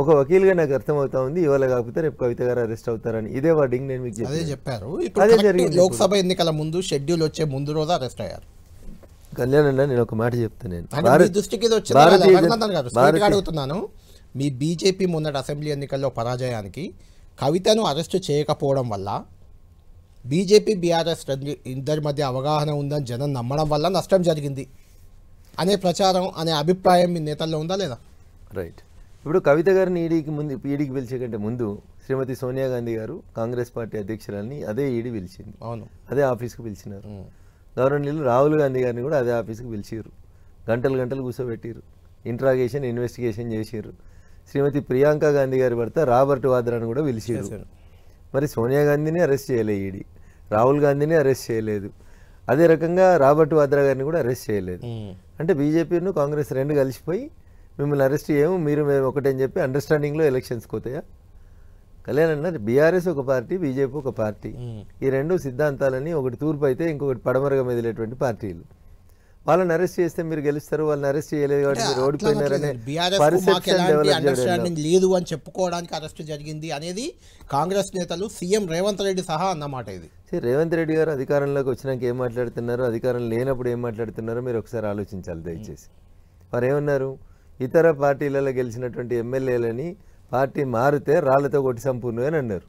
ఒక వకీలుగా నాకు అర్థమవుతా ఉంది ఇవాళ కాకపోతే రేపు కవిత గారు అరెస్ట్ అవుతారని. ఇదే వర్డింగ్ నేను మీకు చెప్పారు. లోక్సభ ఎన్నికల ముందు షెడ్యూల్ వచ్చే ముందు రోజు అరెస్ట్ అయ్యారు. కళ్యాణ్ అన్న, నేను ఒక మాట చెప్తాను. దృష్టికి అడుగుతున్నాను, మీ బీజేపీ మొన్నటి అసెంబ్లీ ఎన్నికల్లో పరాజయానికి కవితను అరెస్టు చేయకపోవడం వల్ల బీజేపీ బీఆర్ఎస్ ఇద్దరి మధ్య అవగాహన ఉందని జనం నమ్మడం వల్ల నష్టం జరిగింది అనే ప్రచారం, అనే అభిప్రాయం మీ నేతల్లో ఉందా లేదా? రైట్. ఇప్పుడు కవిత గారిని ఈడీకి పిలిచే కంటే ముందు శ్రీమతి సోనియా గాంధీ గారు కాంగ్రెస్ పార్టీ అధ్యక్షురాలని అదే ఈడీ పిలిచింది. అవును, అదే ఆఫీస్కి పిలిచినారు. గవర్నర్లు రాహుల్ గాంధీ గారిని కూడా అదే ఆఫీస్కి పిలిచారు. గంటలు కూర్చోబెట్టారు. ఇంట్రాగేషన్, ఇన్వెస్టిగేషన్ చేసారు. శ్రీమతి ప్రియాంక గాంధీ గారి భర్త రాబర్ట్ వాద్రాను కూడా పిలిచారు. మరి సోనియా గాంధీని అరెస్ట్ చేయలేదు ఈడీ, రాహుల్ గాంధీని అరెస్ట్ చేయలేదు, అదే రకంగా రాబర్ట్ వాద్రా గారిని కూడా అరెస్ట్ చేయలేదు. అంటే బీజేపీను కాంగ్రెస్ రెండు కలిసిపోయి మిమ్మల్ని అరెస్ట్ చేయము, మీరు మేము ఒకటని చెప్పి అండర్స్టాండింగ్లో ఎలక్షన్స్కి పోతాయా? కళ్యాణ్ అన్నారు, బీఆర్ఎస్ ఒక పార్టీ, బీజేపీ ఒక పార్టీ. ఈ రెండు సిద్ధాంతాలని, ఒకటి తూర్పు అయితే ఇంకొకటి పడమరగా మెదిలేటువంటి పార్టీలు. వాళ్ళని అరెస్ట్ చేస్తే మీరు గెలుస్తారు, వాళ్ళని అరెస్ట్ చేయలేదు కాబట్టి మీరు ఓడిపోయినారనే పర్సెప్షన్ డెవలప్ అండర్స్టాండింగ్ లేదు అని చెప్పుకోవడానికి అరెస్ట్ జరిగింది అనేది కాంగ్రెస్ నేతలు సీఎం రేవంత్ రెడ్డి సహా అన్నమాట. ఇది రేవంత్ రెడ్డి గారు అధికారంలోకి వచ్చినాక ఏం మాట్లాడుతున్నారో, అధికారం లేనప్పుడు ఏం మాట్లాడుతున్నారో మీరు ఒకసారి ఆలోచించాలి దయచేసి. వారు ఏమన్నారు, ఇతర పార్టీలలో గెలిచినటువంటి ఎమ్మెల్యేలని పార్టీ మారితే రాళ్లతో కొట్టి సంపూర్ణ అని అన్నారు.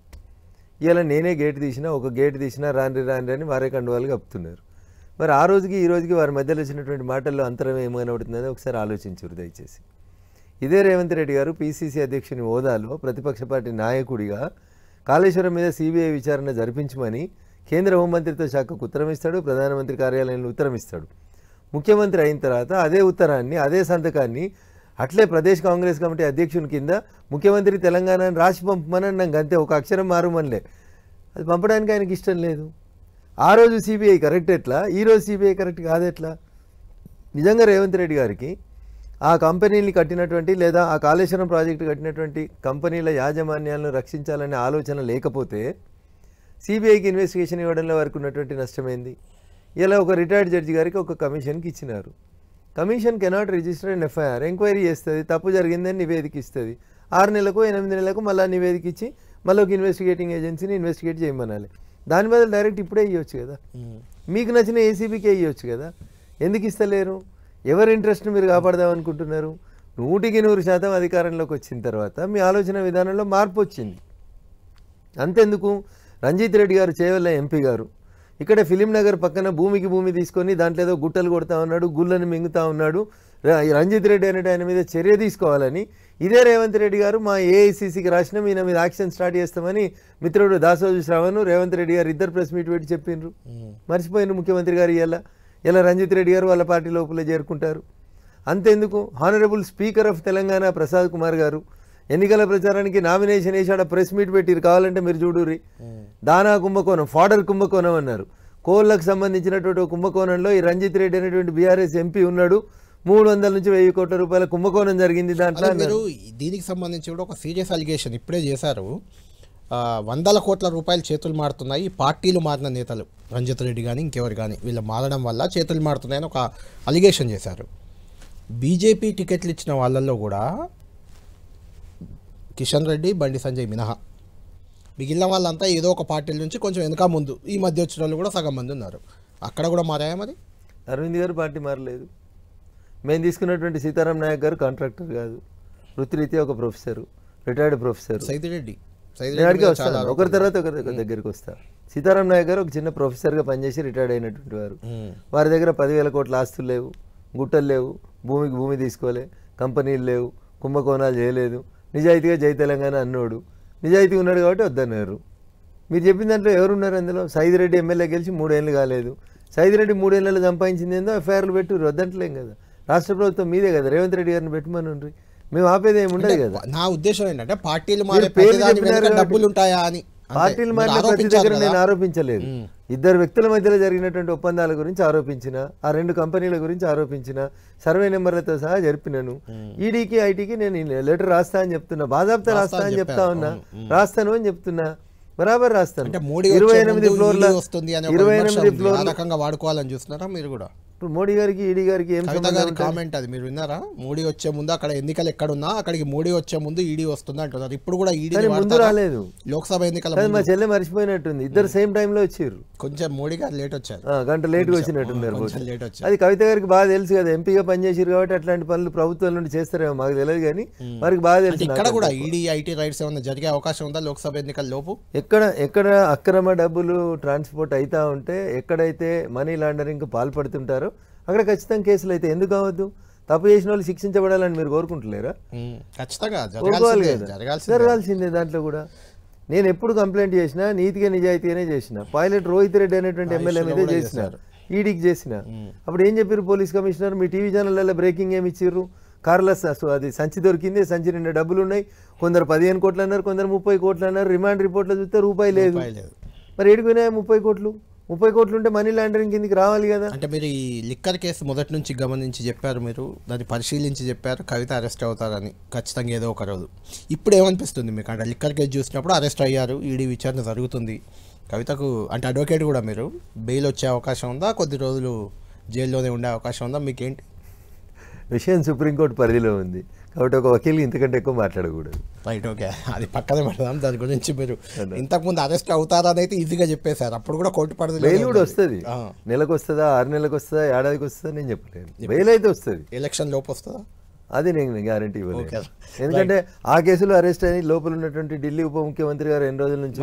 ఇలా నేనే గేట్ తీసినా, ఒక గేట్ తీసినా రాండ్రి అని వారే కండువాలు కప్పుతున్నారు. మరి ఆ రోజుకి ఈ రోజుకి వారి మధ్యలో వచ్చినటువంటి మాటల్లో అంతరం ఏమనబడుతుందని ఒకసారి ఆలోచించరు దయచేసి. ఇదే రేవంత్ రెడ్డి గారు పిసిసి అధ్యక్షుని హోదాలో ప్రతిపక్ష పార్టీ నాయకుడిగా కాళేశ్వరం మీద సిబిఐ విచారణ జరిపించమని కేంద్ర హోంమంత్రిత్వ శాఖకు ఉత్తరం ఇస్తాడు, ప్రధానమంత్రి కార్యాలయంలో ఉత్తరం ఇస్తాడు. ముఖ్యమంత్రి అయిన తర్వాత అదే ఉత్తరాన్ని, అదే సంతకాన్ని అట్లే ప్రదేశ్ కాంగ్రెస్ కమిటీ అధ్యక్షుని కింద ముఖ్యమంత్రి తెలంగాణని రాసి పంపమని నాకు అంతే, ఒక అక్షరం మారుమనిలే. అది పంపడానికి ఆయనకి ఇష్టం లేదు. ఆ రోజు సిబిఐ కరెక్ట్ ఎట్లా, ఈరోజు సిబిఐ కరెక్ట్ కాదెట్లా? నిజంగా రేవంత్ రెడ్డి గారికి ఆ కంపెనీని కట్టినటువంటి లేదా ఆ కాళేశ్వరం ప్రాజెక్టు కట్టినటువంటి కంపెనీల యాజమాన్యాలను రక్షించాలనే ఆలోచన లేకపోతే సిబిఐకి ఇన్వెస్టిగేషన్ ఇవ్వడంలో వరకు ఉన్నటువంటి నష్టమైంది. ఇలా ఒక రిటైర్డ్ జడ్జి గారికి ఒక కమిషన్కి ఇచ్చినారు. Commission cannot register and FIR, enquiry చేస్తుంది, తప్పు జరిగిందని నివేదిక ఇస్తుంది. 6 నెలలకు 8 నెలలకు మళ్ళీ నివేదిక ఇచ్చి మళ్ళీ ఒక ఇన్వెస్టిగేటింగ్ ఏజెన్సీని ఇన్వెస్టిగేట్ చేయమనాలి. దాని బదులు డైరెక్ట్ ఇప్పుడే ఇవ్వచ్చు కదా, మీకు నచ్చిన ఏసీబీకే ఇవ్వచ్చు కదా. ఎందుకు ఇస్తలేరు? ఎవరి ఇంట్రెస్ట్ని మీరు కాపాడదామనుకుంటున్నారు? 100% అధికారంలోకి వచ్చిన తర్వాత మీ ఆలోచన విధానంలో మార్పు వచ్చింది. అంతెందుకు, రంజిత్ రెడ్డి గారు చేవల్ల ఎంపీ గారు ఇక్కడ ఫిలిం నగర్ పక్కన భూమికి భూమి తీసుకొని దాంట్లో ఏదో గుట్టలు కొడతా ఉన్నాడు, గుళ్ళని మింగుతా ఉన్నాడు. రంజిత్ రెడ్డి అనేటి ఆయన మీద చర్య తీసుకోవాలని ఇదే రేవంత్ రెడ్డి గారు మా ఏఐసీసీకి రాసిన ఈయన మీద యాక్షన్ స్టార్ట్ చేస్తామని మిత్రుడు దాసోజు శ్రావణ్ రేవంత్ రెడ్డి గారు ఇద్దరు ప్రెస్ మీట్ పెట్టి చెప్పిండ్రు. మర్చిపోయిన ముఖ్యమంత్రి గారు ఇలా రంజిత్ రెడ్డి గారు వాళ్ళ పార్టీ లోపల చేరుకుంటారు. అంతెందుకు, honourable speaker of Telangana Prasad Kumar గారు ఎన్నికల ప్రచారానికి నామినేషన్ వేసి ఆడ ప్రెస్ మీట్ పెట్టిరు, కావాలంటే మీరు చూడుర్రి. దానా కుంభకోణం, ఫాడర్ కుంభకోణం అన్నారు. కోళ్లకు సంబంధించినటువంటి కుంభకోణంలో ఈ రంజిత్ రెడ్డి అనేటువంటి బీఆర్ఎస్ ఎంపీ ఉన్నాడు. 300 నుంచి 1000 కోట్ల రూపాయల కుంభకోణం జరిగింది. దాంట్లో మీరు దీనికి సంబంధించి కూడా ఒక సీరియస్ అలిగేషన్ ఇప్పుడే చేశారు. 100 కోట్ల రూపాయలు చేతులు మారుతున్నాయి, పార్టీలు మారిన నేతలు రంజిత్ రెడ్డి కానీ ఇంకెవరు కానీ వీళ్ళు మారడం వల్ల చేతులు మారుతున్నాయని ఒక అలిగేషన్ చేశారు. బీజేపీ టికెట్లు ఇచ్చిన వాళ్ళల్లో కూడా కిషన్ రెడ్డి, బండి సంజయ్ మినహా మిగిలిన వాళ్ళంతా ఏదో ఒక పార్టీల నుంచి కొంచెం వెనక ముందు, ఈ మధ్య వచ్చిన వాళ్ళు కూడా సగం మంది ఉన్నారు. అక్కడ కూడా మారాయా? మరి అరవింద్ గారు పార్టీ మారలేదు. మేము తీసుకున్నటువంటి సీతారాం నాయక్ గారు కాంట్రాక్టర్ కాదు, వృత్తిరీత్యా ఒక ప్రొఫెసర్, రిటైర్డ్ ప్రొఫెసర్. సైదిరెడ్డి అడిగి వస్తాను, ఒకరి తర్వాత ఒకరి దగ్గరికి వస్తా. సీతారాం నాయక్ గారు ఒక చిన్న ప్రొఫెసర్గా పనిచేసి రిటైర్డ్ అయినటువంటి వారు. వారి దగ్గర 10,000 కోట్ల ఆస్తులు లేవు, గుట్టలు లేవు, భూమికి భూమి తీసుకోలే, కంపెనీలు లేవు, కుంభకోణాలు చేయలేదు, నిజాయితీగా జై తెలంగాణ అన్నోడు. నిజాయితీ ఉన్నాడు కాబట్టి వద్దన్నారు. మీరు చెప్పిన దాంట్లో ఎవరున్నారు అందులో? సైదిరెడ్డి ఎమ్మెల్యే గెలిచి 3 ఏళ్ళు కాలేదు. సైదిరెడ్డి 3 ఏళ్ళలో సంపాదించింది ఏందో ఎఫ్ఐఆర్లు పెట్టి వద్దంటలేం కదా. రాష్ట్ర ప్రభుత్వం మీదే కదా, రేవంత్ రెడ్డి గారిని పెట్టమని. మేము ఆపేది ఏమి ఉండదు కదా. నా ఉద్దేశం ఏంటంటే పార్టీలు డబ్బులు ఉంటాయా అని. పార్టీలు మారిన ప్రతి దగ్గర నేను ఆరోపించలేదు. 2 వ్యక్తుల మధ్యలో జరిగినటువంటి ఒప్పందాల గురించి ఆరోపించిన, ఆ 2 కంపెనీల గురించి ఆరోపించిన, సర్వే నెంబర్లతో సహా జరిపినాను. ఈడీకి ఐటీకి నేను లెటర్ రాస్తా అని చెప్తున్నా, బాధాప్తా రాస్తా అని చెప్తా ఉన్నా, రాస్తాను అని చెప్తున్నా, బరాబర్ రాస్తాను. 28 ఫ్లోర్ల 28 ఫ్లోర్ల వాడుకోవాలని చూస్తున్నారా మీరు కూడా? ఇప్పుడు మోడీ గారికి ఈడీ గారికి ఏం కామెంట్ అది మీరు విన్నారా? మోడీ వచ్చే ముందు అక్కడ ఎన్నికలు ఎక్కడున్నా అక్కడికి మోడీ వచ్చే ముందు ఈడీ వస్తుంది అంటున్నారు. ఇప్పుడు కూడా ఈడీ ముందు రాలేదు. లోక్సభ ఎన్నికల మా చెల్లె మర్చిపోయినట్టుంది. ఇద్దరు సేమ్ టైంలో వచ్చారు. కొంచెం మోడీ గారు లేట్ వచ్చారు, గంట లేట్గా వచ్చినట్టున్నారు. అది కవిత గారికి బాగా తెలుసు కదా, ఎంపీగా పనిచేసారు కాబట్టి అట్లాంటి పనులు ప్రభుత్వం నుండి చేస్తారేమో మాకు తెలియదు, కానీ వారికి బాగా తెలుసు. ఇక్కడ కూడా ఈడీ ఐటీ రైట్స్ ఏమన్నా జరిగే అవకాశం ఉందా లోక్సభ ఎన్నికల లోపు? ఎక్కడ అక్రమ డబ్బులు ట్రాన్స్పోర్ట్ అవుతా ఉంటే, ఎక్కడైతే మనీ లాండరింగ్ పాల్పడుతుంటారో అక్కడ ఖచ్చితంగా కేసులు అయితే ఎందుకు కావద్దు? తప్పు చేసిన వాళ్ళు శిక్షించబడాలని మీరు కోరుకుంటలేరా? ఖచ్చితంగా జరగాల్సిందే. దాంట్లో కూడా నేను ఎప్పుడు కంప్లైంట్ చేసినా నీతిగా నిజాయితీగానే చేసిన. పైలట్ రోహిత్ రెడ్డి అనేటువంటి ఎమ్మెల్యే మీద చేసిన, ఈడీకి చేసిన. అప్పుడు ఏం చెప్పారు పోలీస్ కమిషనర్? మీ టీవీ ఛానళ్ళలో బ్రేకింగ్ ఏమి ఇచ్చారు? కార్లస్ అది సంచి దొరికింది, సంచి నిండా డబ్బులు ఉన్నాయి. కొందరు 15 కోట్లు అన్నారు, కొందరు 30 కోట్లు అన్నారు. రిమాండ్ రిపోర్ట్లో చూస్తే రూపాయి లేదు. మరి ఏడుకున్నాయి 30 కోట్లు? 30 కోట్లు ఉంటే మనీ లాండరింగ్ కిందకి రావాలి కదా. అంటే మీరు ఈ లిక్కర్ కేసు మొదటి నుంచి గమనించి చెప్పారు, మీరు దాన్ని పరిశీలించి చెప్పారు కవిత అరెస్ట్ అవుతారని ఖచ్చితంగా ఏదో ఒక రోజు. ఇప్పుడు ఏమనిపిస్తుంది మీకు? అంటే లిక్కర్ కేసు చూసినప్పుడు అరెస్ట్ అయ్యారు, ఈడీ విచారణ జరుగుతుంది, కవితకు అంటే అడ్వకేట్ కూడా మీరు బెయిల్ వచ్చే అవకాశం ఉందా? కొద్ది రోజులు జైల్లోనే ఉండే అవకాశం ఉందా? మీకేంటి విషయం సుప్రీంకోర్టు పరిధిలో ఉంది కాబట్టి ఒక వకీల్ ఇంతకంటే ఎక్కువ మాట్లాడకూడదు. రైట్, ఓకే, అది పక్కనే పెడదాం. దాని గురించి మీరు ఇంతకుముందు అరెస్ట్ అవుతారని అయితే ఈజీగా చెప్పేశారు. అప్పుడు కూడా కోర్టు పరిధిలో బెయిల్ కూడా వస్తుంది. నెలకు వస్తుందా, 6 నెలలకు వస్తుందా, ఏడాదికి వస్తుందా నేను చెప్పలేను. బెయిల్ అయితే వస్తుంది. ఎలక్షన్ లోపు వస్తుందా? అది నేను గ్యారంటీ ఇవ్వలేదు. ఎందుకంటే ఆ కేసులో అరెస్ట్ అయిన లోపల ఉన్నటువంటి ఢిల్లీ ఉప ముఖ్యమంత్రి గారు 2 రోజుల నుంచి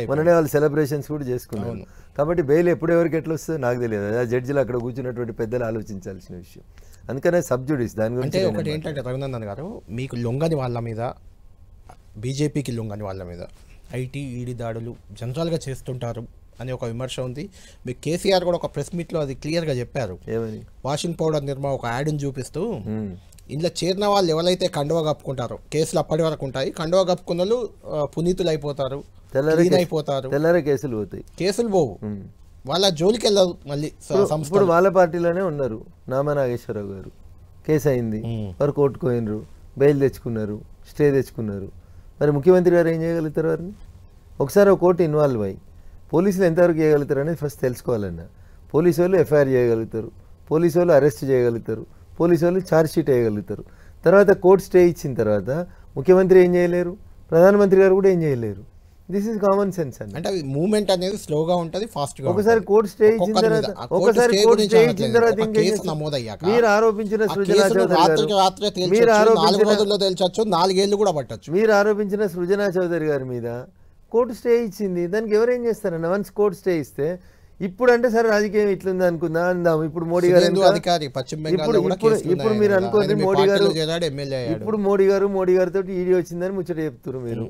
మొన్ననే వాళ్ళు సెలబ్రేషన్స్ కూడా చేసుకున్నారు. కాబట్టి బెయిల్ ఎప్పుడు ఎవరికి ఎట్లా వస్తుందో నాకు తెలియదు. ఆ జడ్జిలు అక్కడ కూర్చున్నటువంటి పెద్దలు ఆలోచించాల్సిన విషయం. అందుకనే సబ్జుడిస్ దాని గురించి. ఒకటి ఏంటంటే రఘునందన్ గారు, మీకు లొంగని వాళ్ళ మీద, బీజేపీకి లొంగని వాళ్ళ మీద ఐటీ ఈడీ దాడులు జనరల్గా చేస్తుంటారు అని ఒక విమర్శ ఉంది. మీకు కేసీఆర్ కూడా ఒక ప్రెస్ మీట్లో అది క్లియర్గా చెప్పారు. ఏమని? వాషింగ్ పౌడర్ నిర్మా ఒక యాడ్ని చూపిస్తూ ఇందులో చేరిన వాళ్ళు ఎవరైతే కండువా కప్పుకుంటారో కేసులు అప్పటి వరకు ఉంటాయి, కండువా కప్పుకున్న వాళ్ళు పునీతులు అయిపోతారు, అయిపోతారు, తెల్లారే కేసులు పోతాయి. కేసులు పోవు, వాళ్ళ జోలికి వెళ్ళదు. మళ్ళీ ఇప్పుడు వాళ్ళ పార్టీలోనే ఉన్నారు. నామా నాగేశ్వరరావు గారు కేసు అయింది, వారు కోర్టుకు పోయినరు, బెయిల్ తెచ్చుకున్నారు, స్టే తెచ్చుకున్నారు. మరి ముఖ్యమంత్రి గారు ఏం చేయగలుగుతారు? వారిని ఒకసారి ఒక కోర్టు ఇన్వాల్వ్ అయ్యి పోలీసులు ఎంతవరకు చేయగలుగుతారు అనేది ఫస్ట్ తెలుసుకోవాలన్నా. పోలీసు వాళ్ళు ఎఫ్ఐఆర్ చేయగలుగుతారు, పోలీసు వాళ్ళు అరెస్ట్ చేయగలుగుతారు, పోలీసు వాళ్ళు ఛార్జ్ షీట్ వేయగలుగుతారు. తర్వాత కోర్టు స్టే ఇచ్చిన తర్వాత ముఖ్యమంత్రి ఏం చేయలేరు, ప్రధానమంత్రి గారు కూడా ఏం చేయలేరు. దిస్ ఈజ్ కామన్ సెన్స్ అండి. అంటే మూవ్మెంట్ అనేది స్లోగా ఉంటుంది, ఫాస్ట్గా. ఒకసారి కోర్టు స్టే ఇచ్చిన తర్వాత మీరు ఆరోపించిన సృజనా చౌదరి గారి మీద కోర్టు స్టే ఇచ్చింది. దానికి ఎవరేం చేస్తారన్న? వన్స్ కోర్టు స్టే ఇస్తే ఇప్పుడు అంటే సరే రాజకీయం ఇట్లుంది అనుకుందా అందాం. ఇప్పుడు మోడీ గారు ఇప్పుడు మీరు అనుకోండి, మోడీ గారు ఇప్పుడు మోడీ గారితో ఈడీ వచ్చిందని ముచ్చట చెప్తున్నారు మీరు.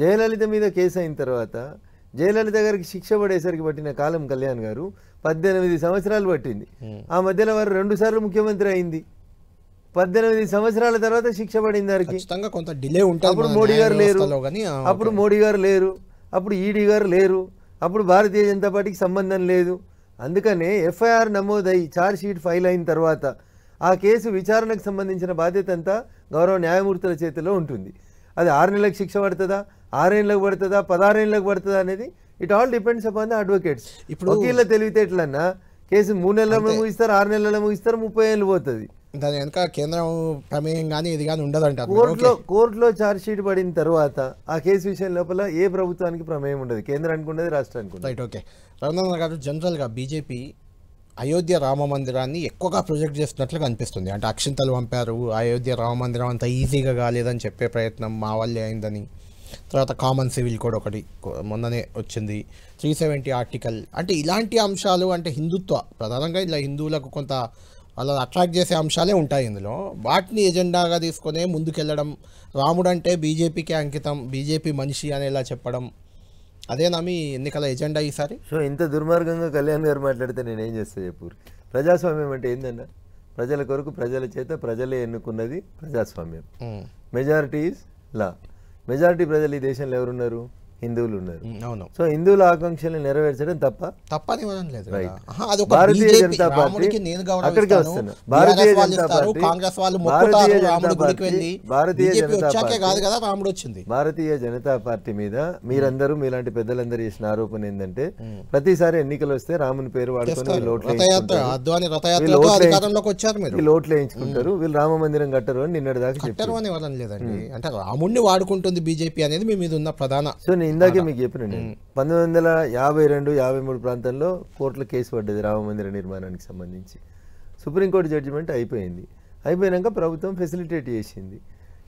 జయలలిత మీద కేసు అయిన తర్వాత జయలలిత గారికి శిక్ష పడేసరికి పట్టిన కాలం కళ్యాణ్ గారు 18 సంవత్సరాలు పట్టింది. ఆ మధ్యలో వారు 2 సార్లు ముఖ్యమంత్రి అయింది. 18 సంవత్సరాల తర్వాత శిక్ష పడింది వారికి. అప్పుడు మోడీ గారు లేరు, అప్పుడు ఈడీ గారు లేరు, అప్పుడు భారతీయ జనతా పార్టీకి సంబంధం లేదు. అందుకనే ఎఫ్ఐఆర్ నమోదై ఛార్జ్ షీట్ ఫైల్ అయిన తర్వాత ఆ కేసు విచారణకు సంబంధించిన బాధ్యత అంతా గౌరవ న్యాయమూర్తుల చేతిలో ఉంటుంది. అది 6 నెలలకు శిక్ష పడుతుందా, 6 ఏళ్ళకు పడుతుందా, 16 ఏళ్ళకు పడుతుందా అనేది it all depends upon the advocates. ఇప్పుడు వకీళ్ళ తెలివితేటలన్నా కేసు 3 నెలల్లో ముగిస్తారు, 6 నెలల్లో ముగిస్తారు, 30 ఏళ్ళు పోతుంది. దాని వెనక కేంద్రం ప్రమేయం కానీ ఇది కానీ ఉండదంట. కోర్టులో ఛార్జ్ షీట్ పడిన తర్వాత ఆ కేసు విషయం లోపల ఏ ప్రభుత్వానికి ప్రమేయం ఉండదు, కేంద్రానికి ఉండదు, రాష్ట్రానికి ఉండదు. Right, okay. రఘునందన్ గారు, జనరల్గా బీజేపీ అయోధ్య రామ మందిరాన్ని ఎక్కువగా ప్రొజెక్ట్ చేస్తున్నట్లుగా అనిపిస్తుంది. అంటే అక్షింతలు పంపారు, అయోధ్య రామ మందిరం అంత ఈజీగా కాలేదని చెప్పే ప్రయత్నం మా వల్లే అయిందని. తర్వాత కామన్ సివిల్ కోడ్ ఒకటి మొన్ననే వచ్చింది, 370 ఆర్టికల్. అంటే ఇలాంటి అంశాలు, అంటే హిందుత్వ ప్రధానంగా ఇలా హిందువులకు కొంత అలా అట్రాక్ట్ చేసే అంశాలే ఉంటాయి ఇందులో. వాటిని ఎజెండాగా తీసుకునే ముందుకెళ్ళడం, రాముడు అంటే బీజేపీకే అంకితం, బీజేపీ మనిషి అనేలా చెప్పడం, అదేనా మీ ఎన్నికల ఎజెండా ఈసారి? సో ఇంత దుర్మార్గంగా కళ్యాణ్ గారు మాట్లాడితే నేనేం చేస్తా చెప్పు. ప్రజాస్వామ్యం అంటే ఏందన్నా? ప్రజల కొరకు ప్రజల చేత ప్రజలే ఎన్నుకున్నది ప్రజాస్వామ్యం. Majority is law. మెజారిటీ ప్రజలు ఈ దేశంలో ఎవరున్నారు? హిందువులు ఉన్నారు. అవును. సో హిందువుల ఆకాంక్షలను నెరవేర్చడం తప్పని లేదు. భారతీయ జనతా పార్టీ అక్కడికే వస్తున్నా. భారతీయ జనతా పార్టీ మీద మీరందరూ మీలాంటి పెద్దలందరూ చేసిన ఆరోపణ ఏంటంటే ప్రతిసారి ఎన్నికలు వస్తే రాముని పేరు వాడుకొని లోట్లు వేయించుకుంటారు, వీళ్ళు రామ మందిరం కట్టరు అని నిన్నటి దాకా చెప్పారు. లేదండి, అంటే రాముడిని వాడుకుంటుంది బీజేపీ అనేది మీ మీద ఉన్న ప్రధాన. ఇందాకే మీకు చెప్పినండి, 1952-53 ప్రాంతంలో కోర్టులో కేసు పడ్డది రామ మందిర నిర్మాణానికి సంబంధించి. సుప్రీంకోర్టు జడ్జిమెంట్ అయిపోయింది. అయిపోయినాక ప్రభుత్వం ఫెసిలిటేట్ చేసింది.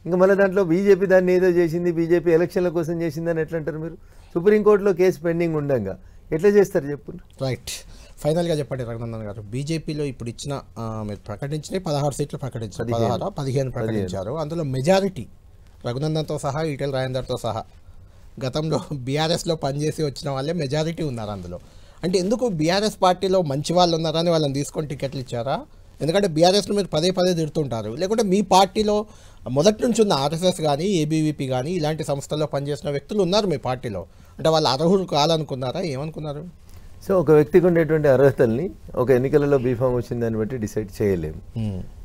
ఇంకా మళ్ళీ దాంట్లో బీజేపీ దాన్ని ఏదో చేసింది, బీజేపీ ఎలక్షన్ల కోసం చేసిందని ఎట్లా అంటారు మీరు? సుప్రీంకోర్టులో కేసు పెండింగ్ ఉండగా ఎట్లా చేస్తారు చెప్పు. రైట్, ఫైనల్గా చెప్పండి రఘునందన్ గారు, బీజేపీలో ఇప్పుడు ఇచ్చిన మీరు ప్రకటించిన 16 సీట్లు ప్రకటించారు, 15 ప్రకటించారు. అందులో మెజారిటీ రఘునందన్తో సహా, ఈటెల రాజేందర్తో సహా గతంలో బీఆర్ఎస్లో పనిచేసి వచ్చిన వాళ్ళే మెజారిటీ ఉన్నారు అందులో. అంటే ఎందుకు బీఆర్ఎస్ పార్టీలో మంచి వాళ్ళు ఉన్నారని వాళ్ళని తీసుకొని టికెట్లు ఇచ్చారా? ఎందుకంటే బీఆర్ఎస్ను మీరు పదే తిడుతుంటారు, లేకుంటే మీ పార్టీలో మొదటి నుంచి ఉన్న ఆర్ఎస్ఎస్ కానీ, ఏబీవీపీ కానీ ఇలాంటి సంస్థల్లో పనిచేసిన వ్యక్తులు ఉన్నారు మీ పార్టీలో, అంటే వాళ్ళు అర్హులు కావాలనుకున్నారా, ఏమనుకున్నారు? సో ఒక వ్యక్తికి ఉండేటువంటి అర్హతల్ని ఒక ఎన్నికలలో బీఫామ్ వచ్చిన దాన్ని బట్టి డిసైడ్ చేయలేము.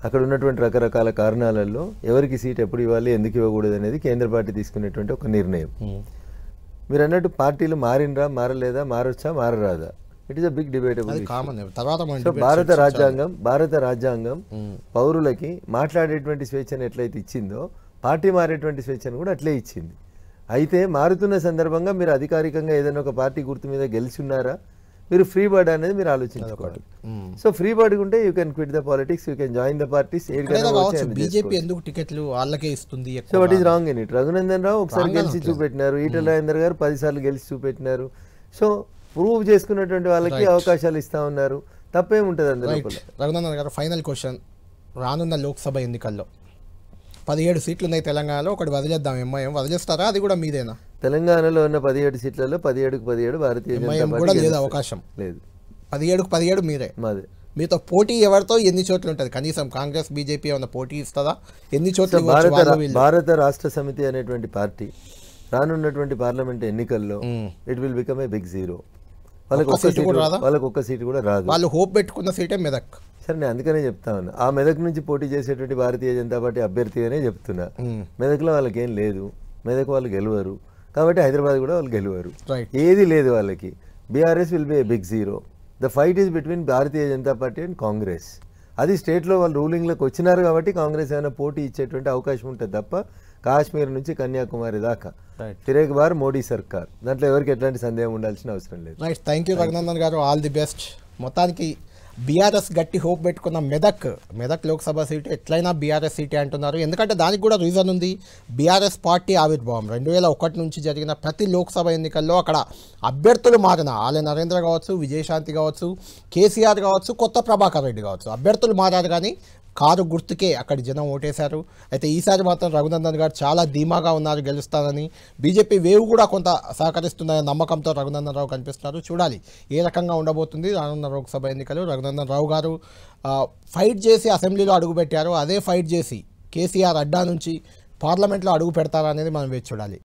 అక్కడ ఉన్నటువంటి రకరకాల కారణాలలో ఎవరికి సీట్ ఎప్పుడు ఇవ్వాలి, ఎందుకు ఇవ్వకూడదు అనేది కేంద్ర పార్టీ తీసుకునేటువంటి ఒక నిర్ణయం. మీరు అన్నట్టు పార్టీలు మారినరా, మారలేదా, మారొచ్చా, మారరాదా, it is a big debatable. అది కామన్. తర్వాత మనం సో భారత రాజ్యాంగం పౌరులకి మాట్లాడేటువంటి స్వేచ్ఛను ఎట్లయితే ఇచ్చిందో పార్టీ మారేటువంటి స్వేచ్ఛను కూడా అట్లే ఇచ్చింది. అయితే మారుతున్న సందర్భంగా మీరు అధికారికంగా ఏదైనా ఒక పార్టీ గుర్తు మీద గెలిచి ఉన్నారా, మీరు ఫ్రీ బర్డ్ అనేది మీరు ఆలోచించుకోవాలి. సో ఫ్రీ బర్డ్ ఉంటే you can quit the politics, you can join the parties. BJP ఎందుకు టికెట్లు వాళ్ళకే ఇస్తుంది? So what is wrong in it? Raghunandan Rao ఒకసారి గెలిచి చూపెట్టినారు, ఈటల రాజేందర్ గారు 10 సార్లు గెలిచి చూపెట్టినారు. సో ప్రూవ్ చేసుకున్నటువంటి వాళ్ళకి అవకాశాలు ఇస్తా ఉన్నారు, తప్పేముంటుంది అందులో. రఘునందన్ గారు, ఫైనల్ క్వశ్చన్. రానున్న లోక్సభ ఎన్నికల్లో 17 సీట్లు ఉన్నాయి తెలంగాణలో, ఒకటి వదిలేద్దాం, ఎంఐఎం వదిలేస్తారా? అది కూడా మీదేనా? తెలంగాణలో ఉన్న 17 సీట్లలో 17కు 17 భారతీయ జనతా పార్టీ లేదు, అవకాశం లేదు. 17కు 17 మీరే. మాదే. మీతో పోటీ ఎవరితో ఎన్ని చోట్ల ఉంటుంది? కనీసం కాంగ్రెస్ బీజేపీ ఏమైనా పోటీ ఇస్తుందా? ఎన్ని చోట్ల? భారత రాష్ట్ర సమితి అనేటువంటి పార్టీ రానున్నటువంటి పార్లమెంట్ ఎన్నికల్లో it will become a big zero. వాళ్ళకి ఒక్క సీటు కూడా రాదు. వాళ్ళు హోప్ పెట్టుకున్న సీటే మెదక్. సరే, నేను అందుకనే చెప్తా ఉన్నా, ఆ మెదక్ నుంచి పోటీ చేసేటువంటి భారతీయ జనతా పార్టీ అభ్యర్థి అనే చెప్తున్నా. మెదక్లో వాళ్ళకి ఏం లేదు, మెదక్ వాళ్ళు గెలవరు, కాబట్టి హైదరాబాద్ కూడా వాళ్ళు గెలవరు, ఏది లేదు వాళ్ళకి. BRS will be a big zero. The fight is between Bharatiya Janata party and Congress. అది స్టేట్లో వాళ్ళు రూలింగ్లోకి వచ్చినారు కాబట్టి కాంగ్రెస్ ఏమైనా పోటీ ఇచ్చేటువంటి అవకాశం ఉంటుంది తప్ప కాశ్మీర్ నుంచి కన్యాకుమారి దాకా తిరేక్ బార్ మోడీ సర్కార్, దాంట్లో ఎవరికి ఎట్లాంటి సందేహం ఉండాల్సిన అవసరం లేదు. రైట్, థ్యాంక్ యూ రఘునందన్ గారు, ఆల్ ది బెస్ట్. మొత్తానికి బీఆర్ఎస్ గట్టి హోప్ పెట్టుకున్న మెదక్ లోక్సభ సీటు ఎట్లయినా బీఆర్ఎస్ సీటే అంటున్నారు. ఎందుకంటే దానికి కూడా రీజన్ ఉంది. బీఆర్ఎస్ పార్టీ ఆవిర్భావం 2001 నుంచి జరిగిన ప్రతి లోక్సభ ఎన్నికల్లో అక్కడ అభ్యర్థులు మారిన ఆలయ నరేంద్ర కావచ్చు, విజయశాంతి కావచ్చు, కేసీఆర్ కావచ్చు, కొత్త ప్రభాకర్ రెడ్డి కావచ్చు, అభ్యర్థులు మారారు కానీ కారు గుర్తుకే అక్కడి జనం ఓటేశారు. అయితే ఈసారి మాత్రం రఘునందన్ గారు చాలా ధీమాగా ఉన్నారు గెలుస్తారని. బీజేపీ వేవ్ కూడా కొంత సహకరిస్తుందనే నమ్మకంతో రఘునందన్ రావు కనిపిస్తున్నారు. చూడాలి ఏ రకంగా ఉండబోతుంది రానున్న లోక్సభ ఎన్నికలు. రఘునందన్ రావు గారు ఫైట్ చేసి అసెంబ్లీలో అడుగుపెట్టారు, అదే ఫైట్ చేసి కేసీఆర్ అడ్డా నుంచి పార్లమెంట్లో అడుగు పెడతారా అనేది మనం వేచి చూడాలి.